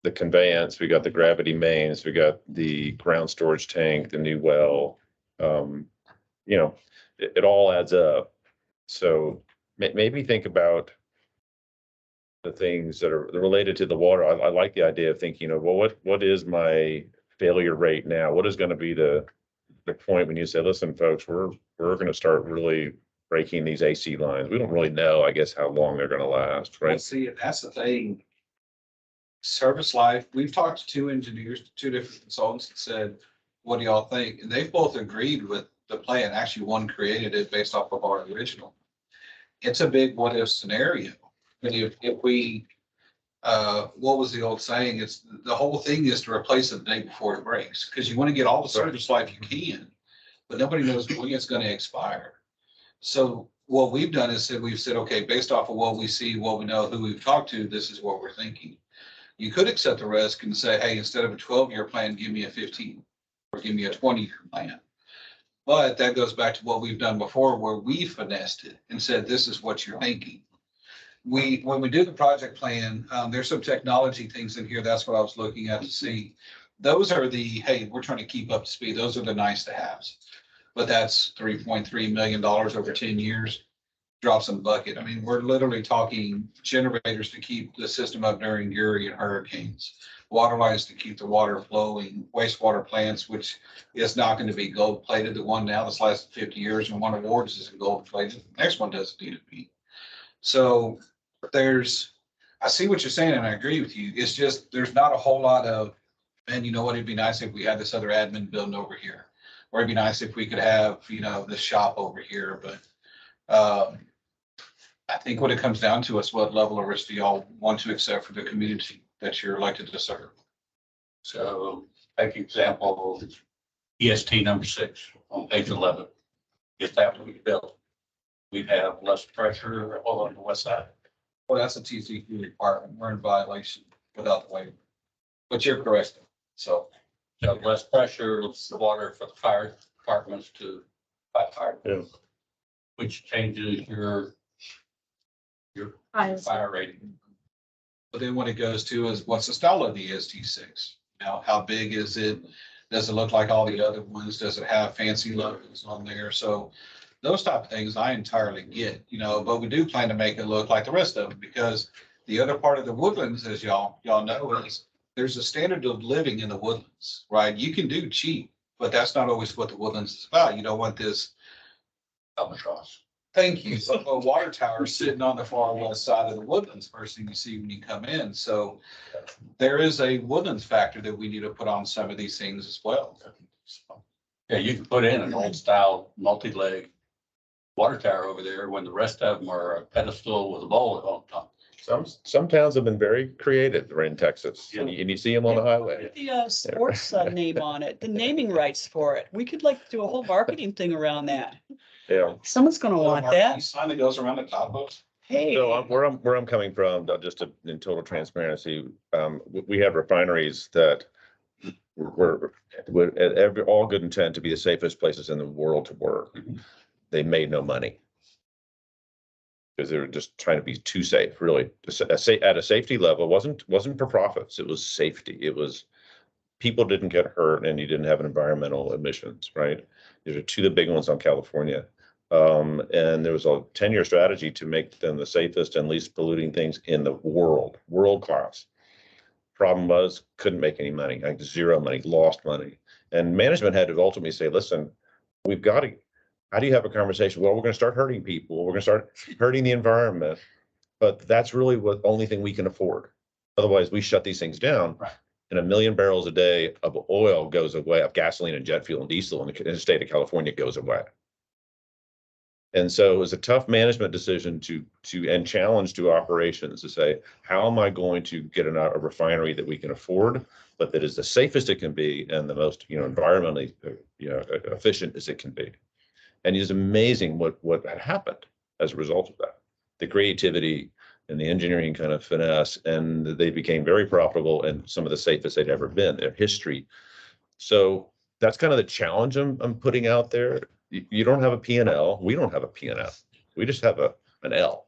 the conveyance, we got the gravity mains, we got the ground storage tank, the new well. You know, it all adds up. So maybe think about the things that are related to the water. I like the idea of thinking of, well, what is my failure rate now? What is going to be the point when you say, listen, folks, we're going to start really breaking these AC lines. We don't really know, I guess, how long they're going to last, Well, right? see, and that's the thing. Service life, we've talked to two engineers, two different consultants that said, what do y'all think? And they've both agreed with the plan. Actually, one created it based off of our original. It's a big what if scenario. And if we, what was the old saying? It's the whole thing is to replace it the day before it breaks, because you want to get all the service life you can, but nobody knows when it's going to expire. So what we've done is we've said, okay, based off of what we see, what we know, who we've talked to, this is what we're thinking. You could accept the risk and say, hey, instead of a 12-year plan, give me a 15 or give me a 20-year plan. But that goes back to what we've done before, where we finessed it and said, this is what you're thinking. When we do the project plan, there's some technology things in here. That's what I was looking at to see. Those are the, hey, we're trying to keep up to speed. Those are the nice to haves. But that's $3.3 million over 10 years. Drops in the bucket. I mean, we're literally talking generators to keep the system up during Uri and hurricanes, water lines to keep the water flowing, wastewater plants, which is not going to be gold plated. The one now that's lasted 50 years and won awards isn't gold plated. The next one doesn't need to be. So I see what you're saying and I agree with you. It's just, there's not a whole lot of, man, you know what, it'd be nice if we had this other admin building over here. Or it'd be nice if we could have, this shop over here, but I think what it comes down to is what level of risk do y'all want to accept for the community that you're elected to serve? So take example, EST number 6 on page 11. If that were built, we'd have less pressure all on the west side. Well, that's a TCQ requirement. We're in violation without the waiver. But you're correct. So Less pressure, the water for the fire departments to fight fire. Yeah. Which changes your fire rating. But then what it goes to is what's the style of the EST6? How big is it? Does it look like all the other ones? Does it have fancy logos on there? So those type of things I entirely get, but we do plan to make it look like the rest of them, because the other part of the Woodlands, as y'all know, is there's a standard of living in the Woodlands, right? You can do cheap, but that's not always what the Woodlands is about. You don't want this. Albatross. Thank you. A water tower sitting on the far west side of the Woodlands, first thing you see when you come in. So there is a Woodlands factor that we need to put on some of these things as well. Yeah, you can put in an old style multi-leg water tower over there when the rest of them are a pedestal with a bowl on top. Some towns have been very creative right in Texas, and you see them on the highway. The sports name on it, the naming rights for it. We could do a whole marketing thing around that. Yeah. Someone's gonna want that. Sign that goes around the top of. Hey, So where I'm coming from, just in total transparency, we have refineries that were at all good intent to be the safest places in the world to work. They made no money because they were just trying to be too safe, really. At a safety level, wasn't for profits. It was safety. It was people didn't get hurt and you didn't have an emissions, right? These are two of the big ones on California. And there was a 10-year strategy to make them the safest and least polluting things in the world class. Problem was, couldn't make any money, like zero money, lost money. And management had to ultimately say, listen, we've got to, how do you have a conversation? Well, we're going to start hurting people. We're going to start hurting the environment. But that's really the only thing we can afford. Otherwise, we shut these things down. Right. And 1 million barrels a day of oil goes away, of gasoline and jet fuel and diesel in the state of California goes away. And so it was a tough management decision and challenge to operations to say, how am I going to get a refinery that we can afford, but that is the safest it can be and the most, environmentally, efficient as it can be. And it's amazing what had happened as a result of that. The creativity and the engineering kind of finesse, and they became very profitable and some of the safest they'd ever been, their history. So that's kind of the challenge I'm putting out there. you don't have a P and L. We don't have a P and L. We just have an L.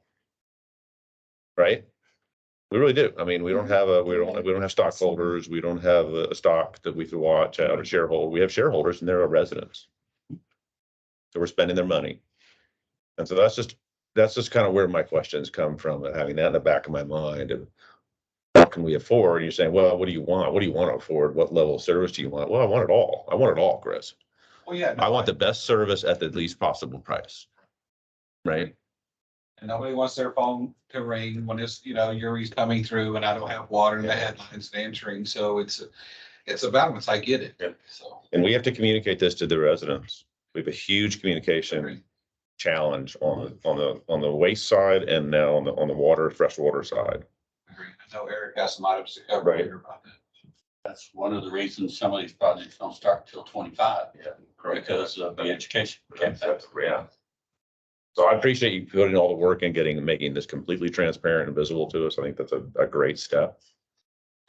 Right? We really do. I mean, we don't have have stockholders. We don't have a stock that we can watch out, a shareholder. We have shareholders and they're our residents. So we're spending their money. And so that's just kind of where my questions come from, having that in the back of my mind of what can we afford? And you're saying, well, what do you want? What do you want to afford? What level of service do you want? Well, I want it all. I want it all, Chris. Well, yeah. I want the best service at the least possible price. Right? And nobody wants their phone to ring when it's, Yuri's coming through and I don't have water in the headlines and answering. So it's a balance. I get it. Yeah. So. And we have to communicate this to the residents. We have a huge communication challenge on the waste side and now on the fresh water side. I know Eric has some items to cover Right. later about that. That's one of the reasons some of these projects don't start till 25. Yeah. Because of the education campaign. Yeah. So I appreciate you putting all the work and making this completely transparent and visible to us. I think that's a great step.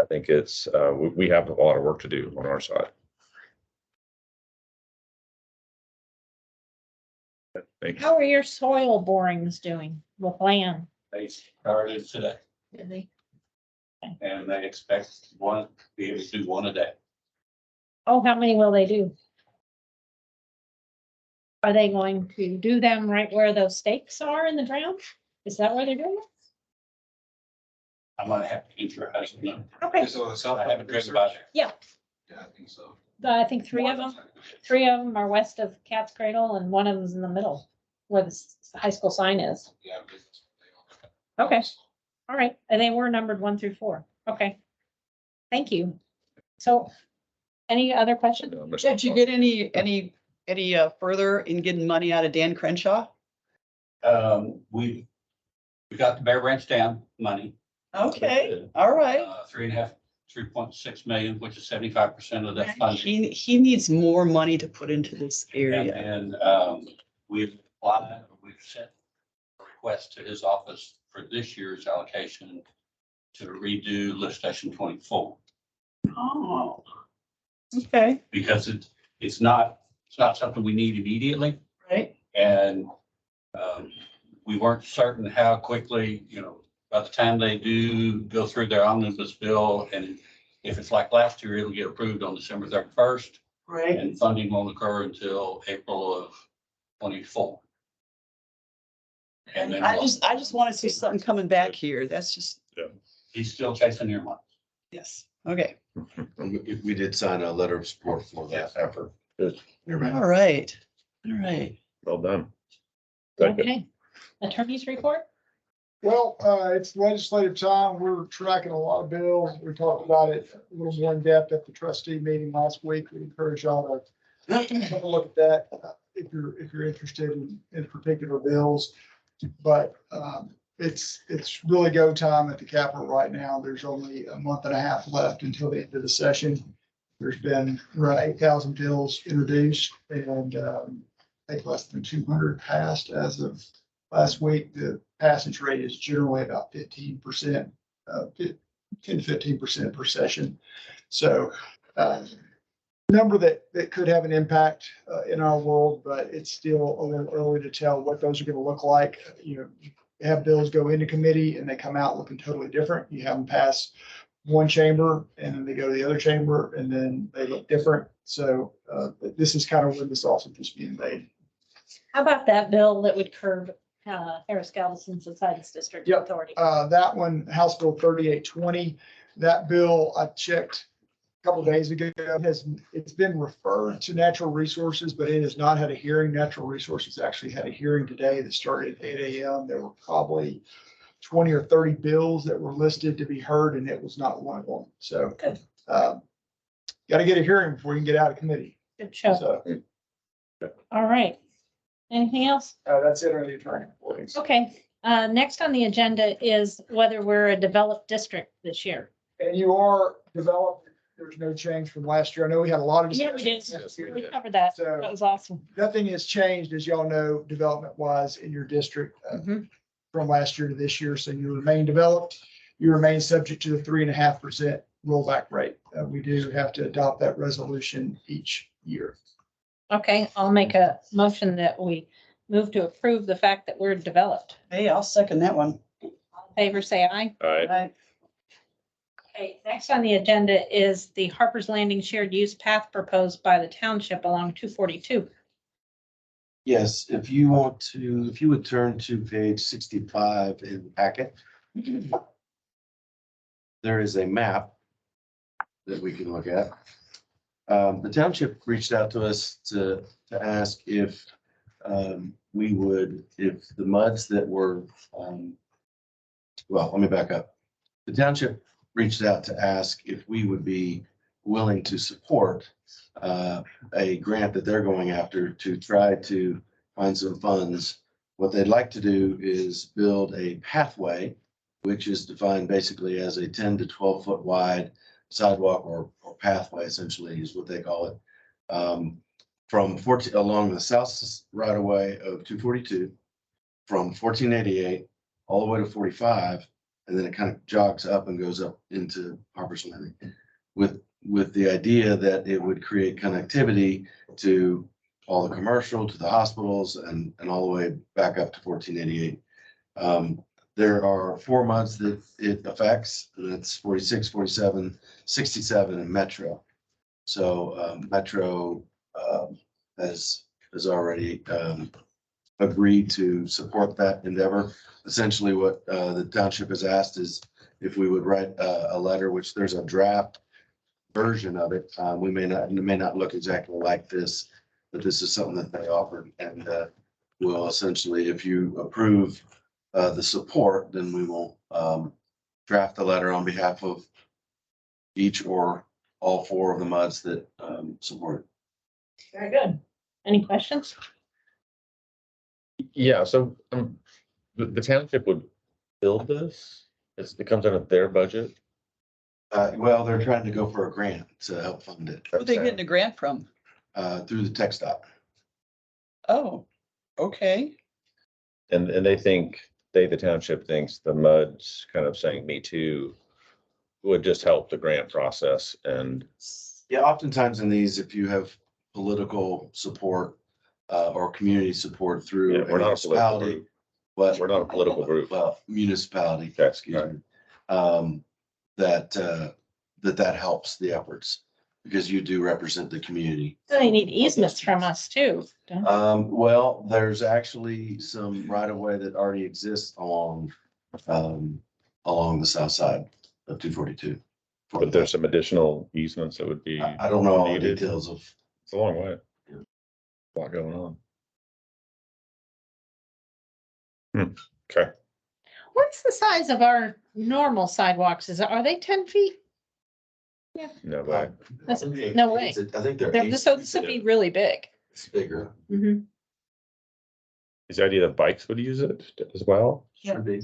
I think we have a lot of work to do on our side. Thank you. How are your soil borings doing with land? They started today Did they? and they expect to be able to do one a day. Oh, how many will they do? Are they going to do them right where those stakes are in the ground? Is that where they're doing it? I'm gonna have to enter a house. No. Okay, So I haven't driven by there. yeah, Yeah, I think so. I think three of them are west of Cat's Cradle and one of them's in the middle where the high school sign is. Yeah. Okay. All right, and they were numbered 1 through 4. Okay. Thank you. So, any other questions? Did you get any further in getting money out of Dan Crenshaw? We got the Bear Branch Dam money. Okay, all right. 3.6 million, which is 75% of that funding. He needs more money to put into this area. And we've applied, we've sent a request to his office for this year's allocation to redo lift station 24. Oh. Okay, Because it's not something we need immediately. right. And we weren't certain how quickly, by the time they do go through their omnibus bill, and if it's like last year, it'll get approved on December 31st, Right. and funding won't occur until April of 24. And then I just want to see something coming back here. That's just, he's still chasing your money. yes, okay. We did sign a letter of support for that effort. All right, all right. Well done. Thank you. Okay. Attorney's report? Well, it's legislative time. We're tracking a lot of bills. We talked about it a little more in depth at the trustee meeting last week. We encourage y'all to have a look at that if you're interested in particular bills. But it's really go time at the Capitol right now. There's only a month and a half left until the end of the session. There's been around 8,000 bills introduced and I think less than 200 passed as of last week. The passage rate is generally about 15%, 10 to 15% per session. So number that could have an impact in our world, but it's still a little early to tell what those are going to look like. You have bills go into committee and they come out looking totally different. You have them pass one chamber and then they go to the other chamber and then they look different. So this is kind of when the sausage is being made. How about that bill that would curb Harris Galveston Subsidence District Yep. Authority? That one, House Bill 3820, that bill I checked a couple of days ago, it's been referred to Natural Resources, but it has not had a hearing. Natural Resources actually had a hearing today that started at 8 a.m. There were probably 20 or 30 bills that were listed to be heard, and it was not one of them. So got to get a hearing before you can get out of committee. Good show. So All right. Anything else? that's it on the attorney reporting. Okay. Next on the agenda is whether we're a developed district this year. And you are developed. There's no change from last year. I know we had a lot of Yeah, we discussions. did. We covered that. So That was awesome. nothing has changed, as y'all know, development wise in your district from last year to this year. So you remain developed. You remain subject to the 3.5% rollback rate. We do have to adopt that resolution each year. Okay, I'll make a motion that we move to approve the fact that we're developed. Hey, I'll second that one. All in favor, say aye. All right. Aye. Okay, next on the agenda is the Harper's Landing shared use path proposed by the township along 242. Yes, if you want to, if you would turn to page 65 in the packet. There is a map that we can look at. The township reached out to us to ask if we would, if the muds that were, well, let me back up. The township reached out to ask if we would be willing to support a grant that they're going after to try to find some funds. What they'd like to do is build a pathway, which is defined basically as a 10 to 12 foot wide sidewalk or pathway, essentially is what they call it. From 14 along the south right of way of 242, from 1488 all the way to 45, and then it kind of jogs up and goes up into Harper's Landing with the idea that it would create connectivity to all the commercial, to the hospitals, and all the way back up to 1488. There are 4 months that it affects, and that's 46, 47, 67, and Metro. So Metro has already agreed to support that endeavor. Essentially, what the township has asked is if we would write a letter, which there's a draft version of it. It may not look exactly like this, but this is something that they offered, and will essentially, if you approve the support, then we will draft the letter on behalf of each or all 4 of the muds that support it. Very good. Any questions? Yeah, so the township would build this? It comes out of their budget? Well, they're trying to go for a grant to help fund it Who are they getting a grant from? through the tech stop. Oh, okay. And they think, the township thinks the MUD's kind of saying me too would just help the grant process and. Yeah, oftentimes in these, if you have political support or community support Yeah, through a we're not a political municipality. group. What? We're not a political group. Well, municipality, Okay, excuse me. That helps the efforts because you do represent the community. So they need easements from us too. don't they? Well, there's actually some right of way that already exists along the south side of 242. But there's some additional easements that would be. I don't know all the needed. details of. It's a long way. Yeah. A lot going on. Okay, What's the size of our normal sidewalks? Are they 10 feet? no way. That's- no way. I think they're. So this would be really big. It's bigger. Mhm. Is the idea that bikes would use it as well? Should be.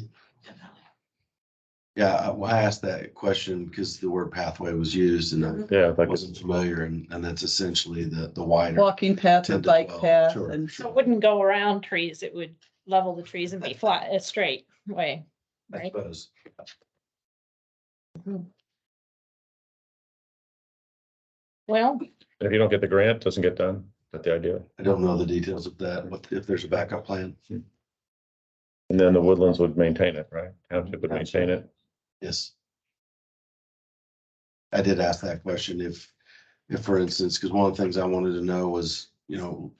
Yeah, I asked that question because the word pathway was used and I Yeah, like it's, wasn't familiar and that's essentially the wider. Walking path or 10 to bike 12, path sure, and So it wouldn't go around trees. It would level the trees and be flat, a straight way, I right? suppose. Well, if you don't get the grant, it doesn't get done. Is that the idea? I don't know the details of that, if there's a backup plan. And then the Woodlands would maintain it, right? Township would maintain it. Yes. I did ask that question if for instance, because one of the things I wanted to know was,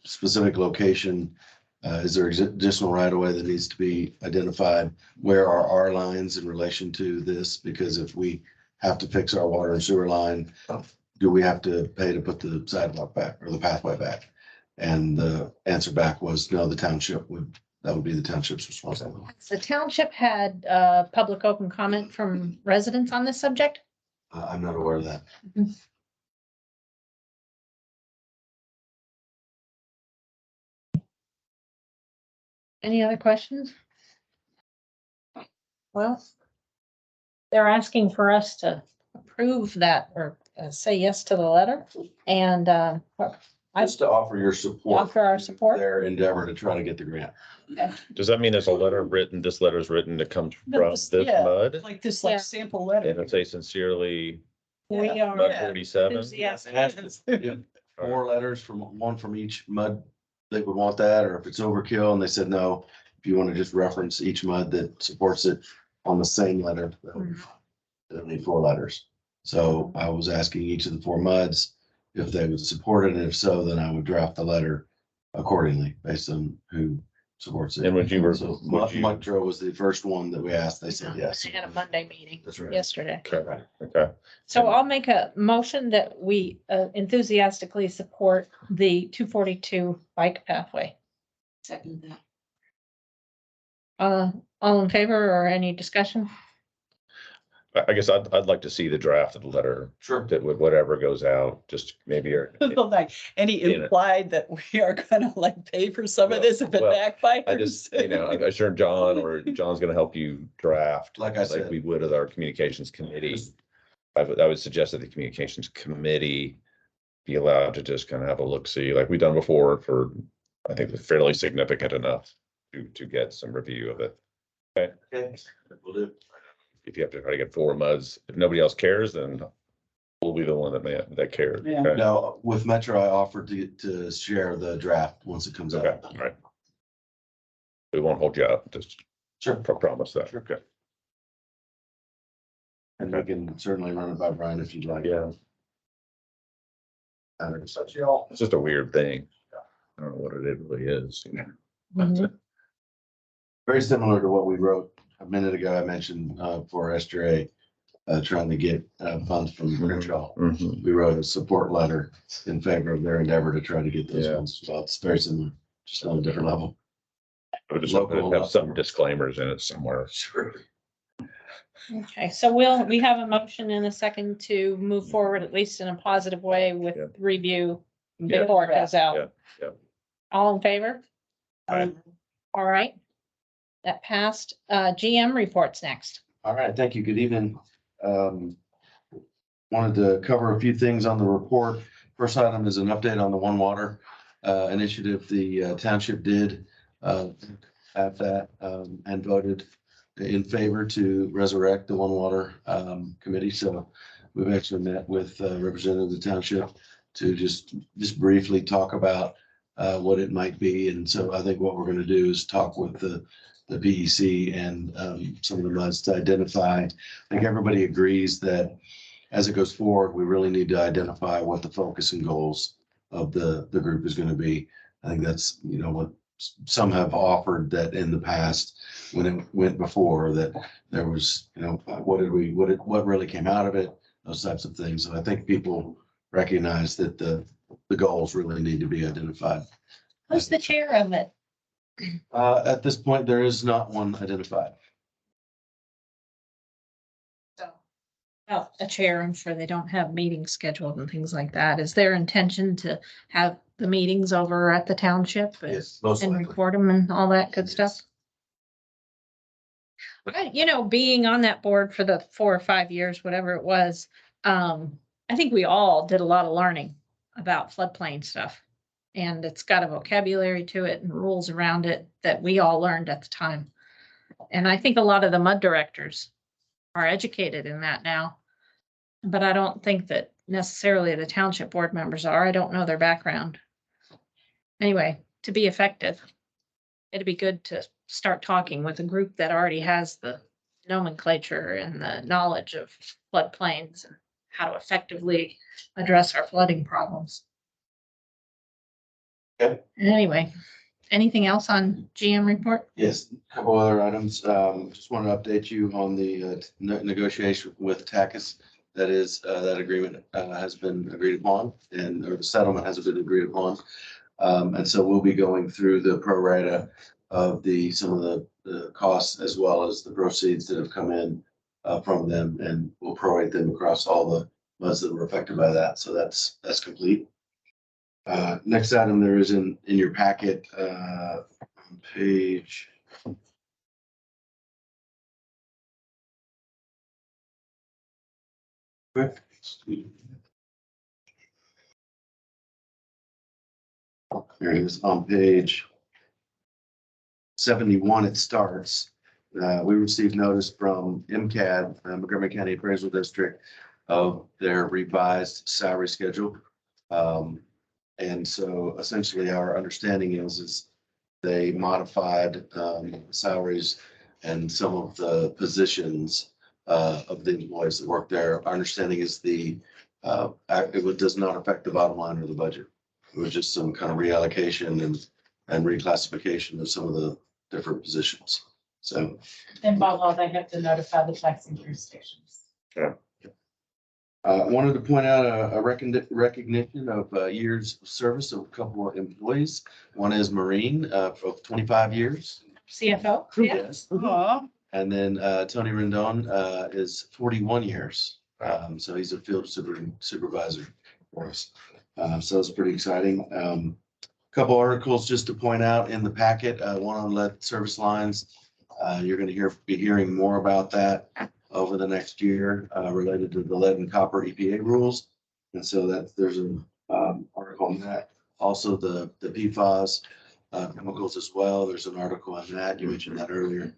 specific location. Is there additional right of way that needs to be identified? Where are our lines in relation to this? Because if we have to fix our water and sewer line, do we have to pay to put the sidewalk back or the pathway back? And the answer back was no, that would be the township's responsibility. has the township had public open comment from residents on this subject? I'm not aware of that. Any other questions? Well, they're asking for us to approve that or say yes to the letter and Just to offer your support. offer our support. Their endeavor to try to get the grant. Does that mean there's a letter written, this letter is written that comes from this Yeah. MUD? like this, Yeah. like sample letter. And it say sincerely We MUD are. 47? Yes. Yeah. 4 letters from one from each mud, they would want that, or if it's overkill, and they said, no, if you want to just reference each mud that supports it on the same letter, that would be fine. They'll need 4 letters. So I was asking each of the 4 muds if they would support it, and if so, then I would draft the letter accordingly based on who supports it. And would you, So would you? Muntro was the first one that we asked. They said yes. They had a Monday meeting That's right. yesterday. Okay, okay. So I'll make a motion that we enthusiastically support the 242 bike pathway. Second that. All in favor or any discussion? I guess I'd like to see the draft of the letter Sure. that with whatever goes out, just maybe. Like, any You know. implied that we are gonna like pay for some of this if it Well, backfires? I just, I'm sure John or John's gonna help you draft. Like I said. Like we would with our communications committee. I would suggest that the communications committee be allowed to just kind of have a look, see, like we've done before for, I think, fairly significant enough to get some review of it. Okay, we'll do. If you have to try to get 4 muds, if nobody else cares, then we'll be the one that cares. Yeah. Okay? Now, with Metro, I offered to share the draft once it comes Okay, out. all right. We won't hold you up, just Sure. promise that. Sure. Okay. And we can certainly run it by Brian if you'd like. Yeah, Such y'all. it's just a weird thing. I don't know what it really is, you know. Mhm. Very similar to what we wrote a minute ago. I mentioned for SDRA, trying to get funds from Montreal. Mhm. We wrote a support letter in favor of their endeavor to try to get those Yeah. funds. So it's very similar, just on a different level. I would just Local have some disclaimers in it somewhere. Sure. Okay, so we have a motion and a second to move forward, at least in a positive way with Yeah. review Yeah. before it goes Yeah, out. yeah. All in favor? Aye. All right. That passed. GM reports next. All right, thank you. Good evening. Wanted to cover a few things on the report. First item is an update on the One Water initiative. The township did have that and voted in favor to resurrect the One Water committee. So we've actually met with representative of the township to just briefly talk about what it might be. And so I think what we're going to do is talk with the PEC and some of the MUDs to identify. I think everybody agrees that as it goes forward, we really need to identify what the focus and goals of the group is going to be. I think that's, what some have offered that in the past, when it went before, that there was, what really came out of it, those types of things. And I think people recognize that the goals really need to be identified. Who's the chair of it? At this point, there is not one identified. Oh, a chair, I'm sure they don't have meetings scheduled and things like that. Is their intention to have the meetings over at the township and Yes, most likely. record them and all that good stuff? Being on that board for the 4 or 5 years, whatever it was, I think we all did a lot of learning about floodplain stuff. And it's got a vocabulary to it and rules around it that we all learned at the time. And I think a lot of the MUD directors are educated in that now. But I don't think that necessarily the township board members are. I don't know their background. Anyway, to be effective, it'd be good to start talking with a group that already has the nomenclature and the knowledge of floodplains and how to effectively address our flooding problems. Okay. Anyway, anything else on GM report? Yes, a couple other items. Just want to update you on the negotiation with TACUS. That is, that agreement has been agreed upon, or the settlement has been agreed upon. And so we'll be going through the pro rata of some of the costs as well as the proceeds that have come in from them, and we'll prorate them across all the ones that were affected by that. So that's complete. Next item there is in your packet, on page. There it is on page 71. It starts. We received notice from MCAD, Montgomery County Appraisal District, of their revised salary schedule. And so essentially our understanding is they modified salaries and some of the positions of the employees that work there. Our understanding is does not affect the bottom line of the budget. It was just some kind of reallocation and reclassification of some of the different positions. So And by law, they have to notify the taxing jurisdictions. wanted to point out a recognition of years of service of a couple of employees. One is Marine for 25 years. CFO? Yeah. Yes. Aw, And then Tony Rendon is 41 years. So he's a field supervisor for us. So it's pretty exciting. Couple articles just to point out in the packet, one on lead service lines. You're going to be hearing more about that over the next year related to the lead and copper EPA rules. And so there's an article on that. Also the PFAS chemicals as well. There's an article on that. You mentioned that earlier.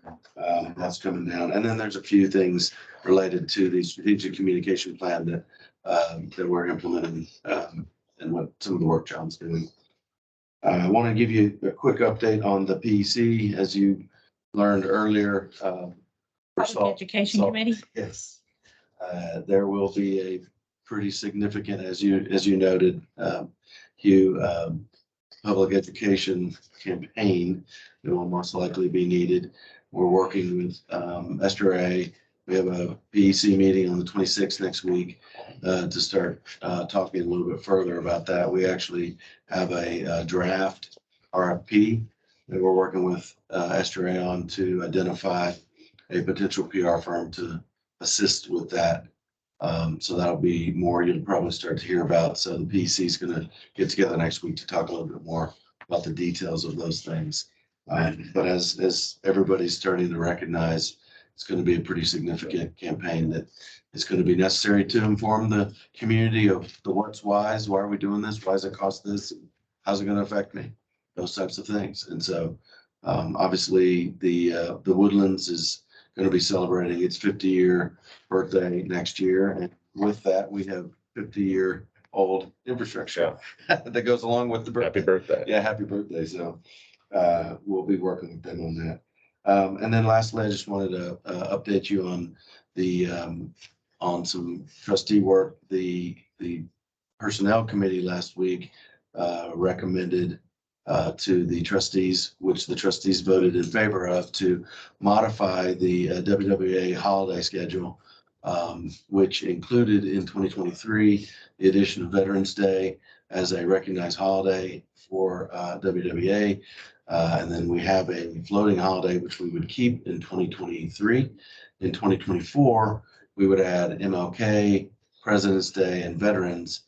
That's coming down. And then there's a few things related to the strategic communication plan that we're implementing and what some of the work John's doing. I want to give you a quick update on the PEC. As you learned earlier, Public Education Committee. Yes. There will be a pretty significant, as you noted, Hugh, public education campaign that will most likely be needed. We're working with SRA. We have a PEC meeting on the 26th next week to start talking a little bit further about that. We actually have a draft RFP that we're working with SRA on to identify a potential PR firm to assist with that. So that'll be more you'll probably start to hear about. So the PEC is going to get together next week to talk a little bit more about the details of those things. But as everybody's starting to recognize, it's going to be a pretty significant campaign that is going to be necessary to inform the community of the what's whys. Why are we doing this? Why does it cost this? How's it going to affect me? Those types of things. And so obviously the Woodlands is going to be celebrating its 50-year birthday next year. And with that, we have 50-year-old infrastructure that goes along with the birthday. Happy birthday. Yeah, happy birthday. So we'll be working with them on that. And then lastly, I just wanted to update you on on some trustee work. The personnel committee last week recommended to the trustees, which the trustees voted in favor of, to modify the WWA holiday schedule, which included in 2023 the addition of Veterans Day as a recognized holiday for WWA. And then we have a floating holiday, which we would keep in 2023. In 2024, we would add MLK, President's Day, and Veterans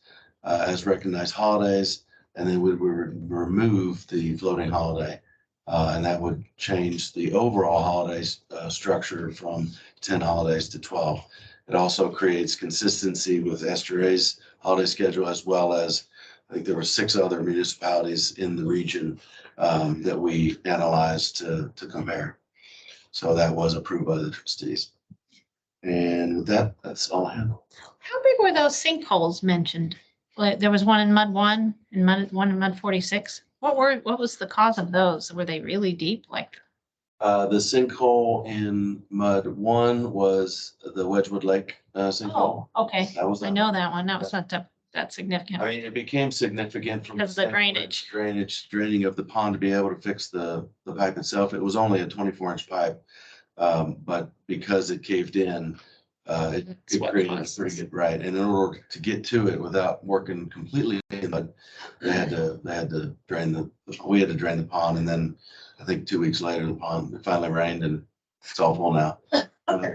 as recognized holidays. And then we would remove the floating holiday. And that would change the overall holidays structure from 10 holidays to 12. It also creates consistency with SRA's holiday schedule, as well as I think there were 6 other municipalities in the region that we analyzed to compare. So that was approved by the trustees. And with that, that's all I have. How big were those sinkholes mentioned? Like, there was one in Mud 1 and one in Mud 46. What was the cause of those? Were they really deep? Like, The sinkhole in Mud 1 was the Wedgewood Lake sinkhole. oh, okay. That was I know that one. That was not that significant. I mean, it became significant from Because of the standpoint of draining of the pond to be able to fix the pipe itself. It was only a 24-inch pipe. But because it caved in, it what created a caused pretty this. good, right. And in order to get to it without working completely in mud, we had to drain the pond. And then I think 2 weeks later, the pond, it finally rained and it's all full now.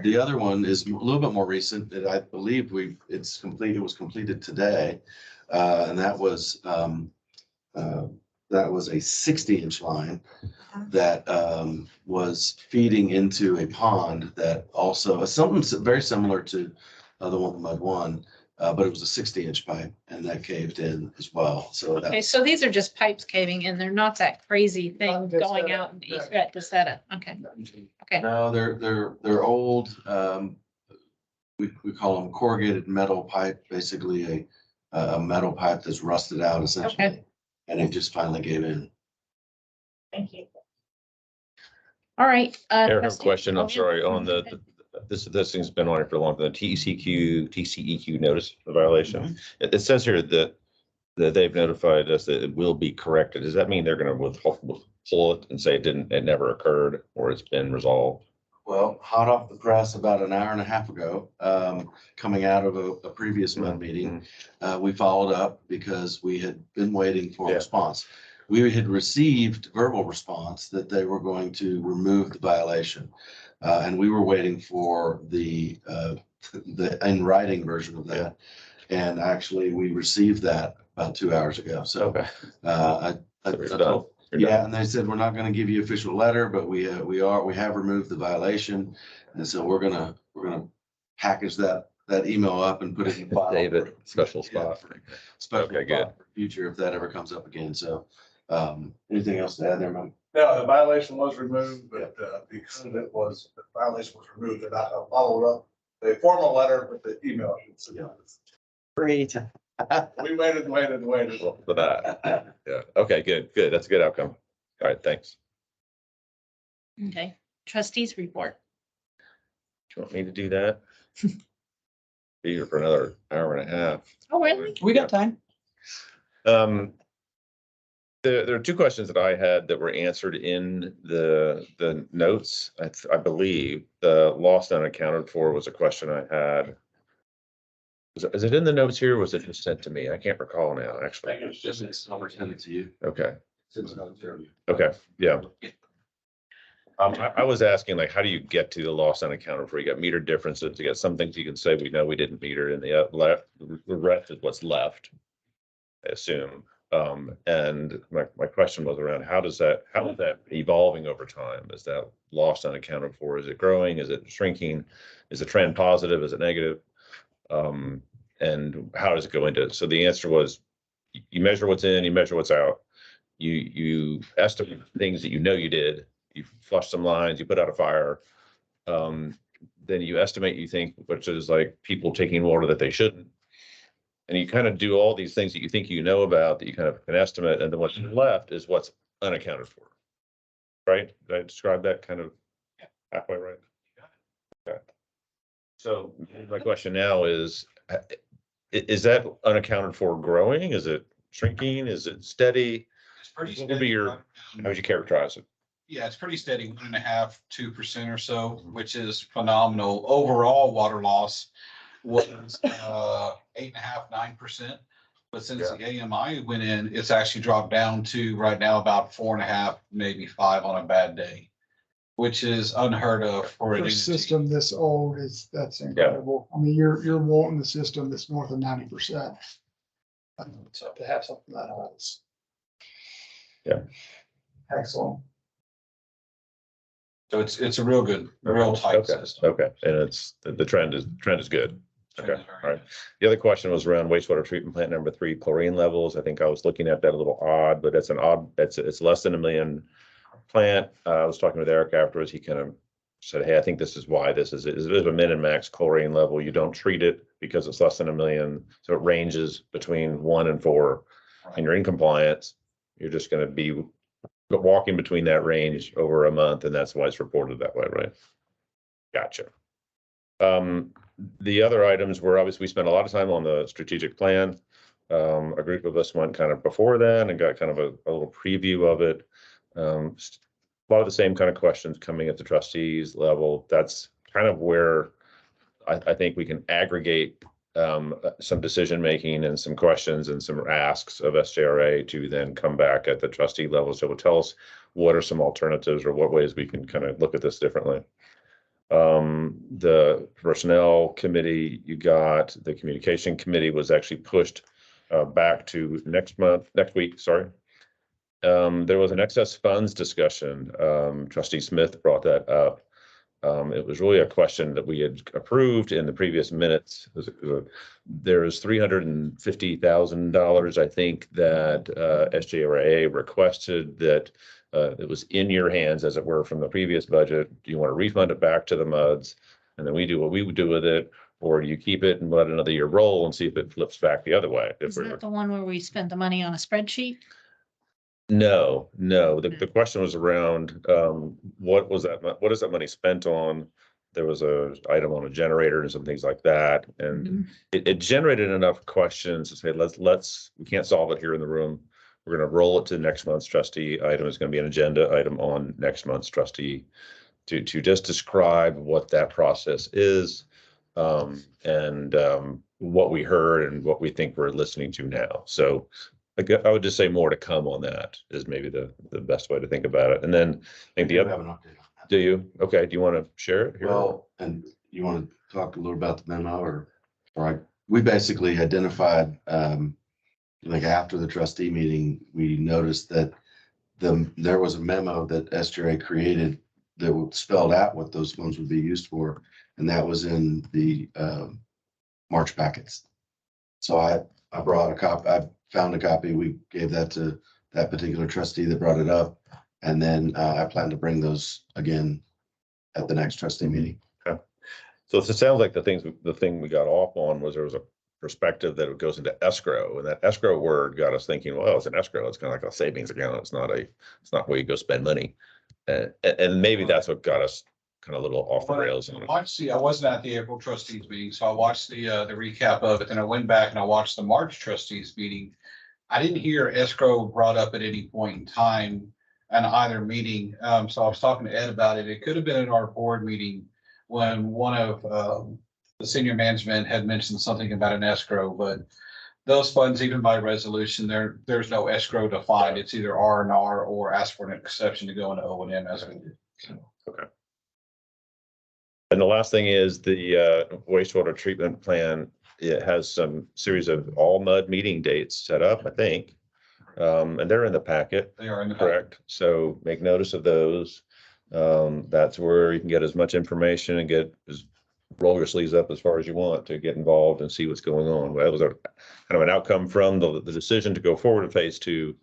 The other one is a little bit more recent that I believe it's complete. It was completed today. And that was a 60-inch line that was feeding into a pond that also something very similar to the one in Mud 1, but it was a 60-inch pipe and that caved in as well. So Okay, so these are just pipes caving in. They're not that crazy thing That's going it. out and east, right, to set it. Okay, okay. no, they're old. We call them corrugated metal pipe, basically a metal pipe that's rusted out essentially. Okay. And it just finally gave in. Thank you. All right. Eric, I have a trustee- question. oh, I'm yeah. sorry, on this thing's been on it for a long time, the TCEQ notice of violation. It says here that they've notified us that it will be corrected. Does that mean they're gonna pull it and say it never occurred or it's been resolved? Well, hot off the press about an hour and a half ago, coming out of a previous MUD meeting, we followed up because we had been waiting for a Yeah. response. We had received verbal response that they were going to remove the violation. And we were waiting for the in writing version of that. And actually, we received that about 2 hours ago. So, Okay. I So you're done. You're done. yeah, and they said, we're not gonna give you official letter, but we have removed the violation. And so we're gonna package that email up and put it in the file. Save it, special Yeah, spot. Special Okay, good. spot for future if that ever comes up again. So, anything else to add there, Mike? No, the violation was removed, but because the violation was removed, and I followed up the formal letter with the email. Great. We waited. For that. Yeah. Okay, good. That's a good outcome. All right, thanks. Okay, trustees report. Do you want me to do that? Be here for another hour and a half. Oh, really? We got time. There are two questions that I had that were answered in the notes. I believe the lost unaccounted for was a question I had. Is it in the notes here? Or was it just sent to me? I can't recall now, I actually. think it's just, it's send it to you. Okay, Send it out to you. okay, yeah. I was asking, like, how do you get to the lost unaccounted for? You got meter differences, you got some things you can say, we know we didn't meter, and the rest is what's left, I assume. And my question was around how is that evolving over time? Is that lost unaccounted for? Is it growing? Is it shrinking? Is the trend positive? Is it negative? And how does it go into it? So the answer was, you measure what's in, you measure what's out. You estimate things that you know you did. You flush some lines, you put out a fire. Then you estimate, you think, which is like people taking water that they shouldn't. And you kind of do all these things that you think you know about that you kind of can estimate, and then what's left is what's unaccounted for. Right? Did I describe that kind of halfway right? Okay. So my question now is that unaccounted for growing? Is it shrinking? Is it steady? It's pretty What would be steady. how would you characterize it? Yeah, it's pretty steady, 1.5%, 2% or so, which is phenomenal. Overall water loss was 8.5%, 9%. But since the AMI went in, it's actually dropped down to right now about 4.5%, maybe 5% on a bad day, which is unheard of for For an a entity. system this old that's incredible. I mean, you're wanting the system that's north of 90%. So to have something that high is. Yeah. Excellent. So it's a real tight Okay, system. okay, and the trend is good. Okay, all right. The other question was around wastewater treatment plant number 3 chlorine levels. I think I was looking at that a little odd, but it's it's less than 1 million plant. I was talking with Eric afterwards. He kind of said, hey, I think this is why this is a min and max chlorine level. You don't treat it because it's less than 1 million. So it ranges between 1 and 4 and you're in compliance. You're just going to be walking between that range over a month, and that's why it's reported that way, right? Gotcha. The other items were, obviously, we spent a lot of time on the strategic plan. A group of us went kind of before then and got kind of a little preview of it. A lot of the same kind of questions coming at the trustees level. That's kind of where I think we can aggregate some decision making and some questions and some asks of SJRA to then come back at the trustee level. So it will tell us what are some alternatives or what ways we can kind of look at this differently. The personnel committee, you got the communication committee was actually pushed back to next week, sorry. There was an excess funds discussion. Trustee Smith brought that up. It was really a question that we had approved in the previous minutes. There is $350,000, I think, that SJRA requested that it was in your hands, as it were, from the previous budget. Do you want to refund it back to the MUDs? And then we do what we would do with it, Or do you keep it and let another year roll and see if it flips back the other way? If Is we're, that the one where we spent the money on a spreadsheet? no, the question was around, what was that, what is that money spent on? There was a item on a generator and some things like that, and Mhm. it generated enough questions to say, we can't solve it here in the room. We're gonna roll it to next month's trustee item. It's gonna be an agenda item on next month's trustee to just describe what that process is. What we heard and what we think we're listening to now. So I would just say more to come on that is maybe the best way to think about it. And then I think the We other, have an update on that. do you? Okay, do you want to share it here? Well, and you want to talk a little about the memo we basically identified, like after the trustee meeting, we noticed that there was a memo that SJRA created that spelled out what those funds would be used for. And that was in the, March packets. So I brought a copy, I found a copy. We gave that to that particular trustee that brought it up. And then, I plan to bring those again at the next trustee meeting. So it sounds like the thing we got off on was there was a perspective that it goes into escrow, and that escrow word got us thinking, well, it's an escrow. It's kind of like a savings account. It's not where you go spend money. And maybe that's what got us kind of a little off the rails. I wasn't at the April trustees meeting, so I watched the recap of it. Then I went back and I watched the March trustees meeting. I didn't hear escrow brought up at any point in time in either meeting. So I was talking to Ed about it. It could have been in our board meeting when one of the senior management had mentioned something about an escrow, but those funds, even by resolution, there's no escrow defined. It's either R&R or ask for an exception to go into O&M as we did. Okay. And the last thing is the wastewater treatment plan. It has some series of all mud meeting dates set up, I think. And they're in the packet, They are in the. correct? So make notice of those. That's where you can get as much information and roll your sleeves up as far as you want to get involved and see what's going on. That was a kind of an outcome from the decision to go forward to phase 2,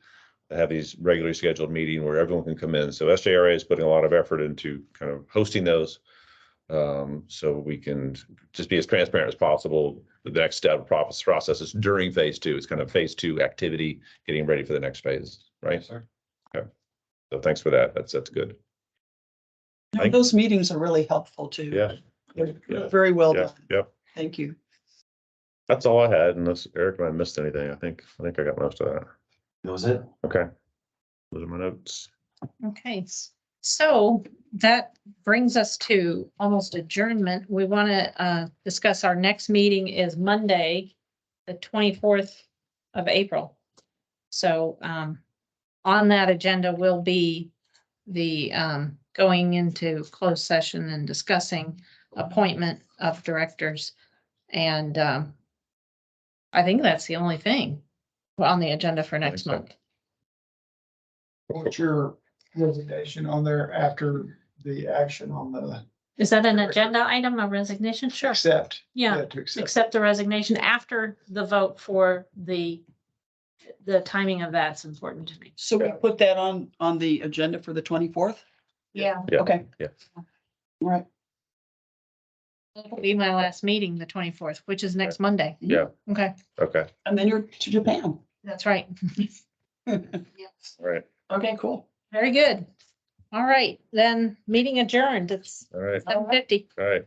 to have these regularly scheduled meeting where everyone can come in. So SJRA is putting a lot of effort into kind of hosting those. So we can just be as transparent as possible. The next step process is during phase 2. It's kind of phase 2 activity, getting ready for the next phase, right? Yes, sir. Okay. So thanks for that. That's good. No, those meetings are really helpful too. Yeah. They're Yeah. very well Yeah. done. Yeah. Thank you. That's all I had, unless Eric and I missed anything. I think I got most of that. That was it. Okay. Those are my notes. Okay, so that brings us to almost adjournment. We want to discuss our next meeting is Monday, the 24th of April. So on that agenda will be the going into closed session and discussing appointment of directors. And I think that's the only thing on the agenda for next so. month. What's your resignation on there after the action on the Is that an agenda item, a resignation? Sure. accept? Yeah, To accept. accept the resignation after the vote for the timing of that's important to me. So we put that on the agenda for the 24th? Yeah. Yeah. Okay. Yeah. All right. It'll be my last meeting, the 24th, which is next Monday. Yeah. Okay, Okay. And then you're to Japan. that's right. All right. Okay, cool. Very good. All right, then meeting adjourned. It's All right. 7:50. All right.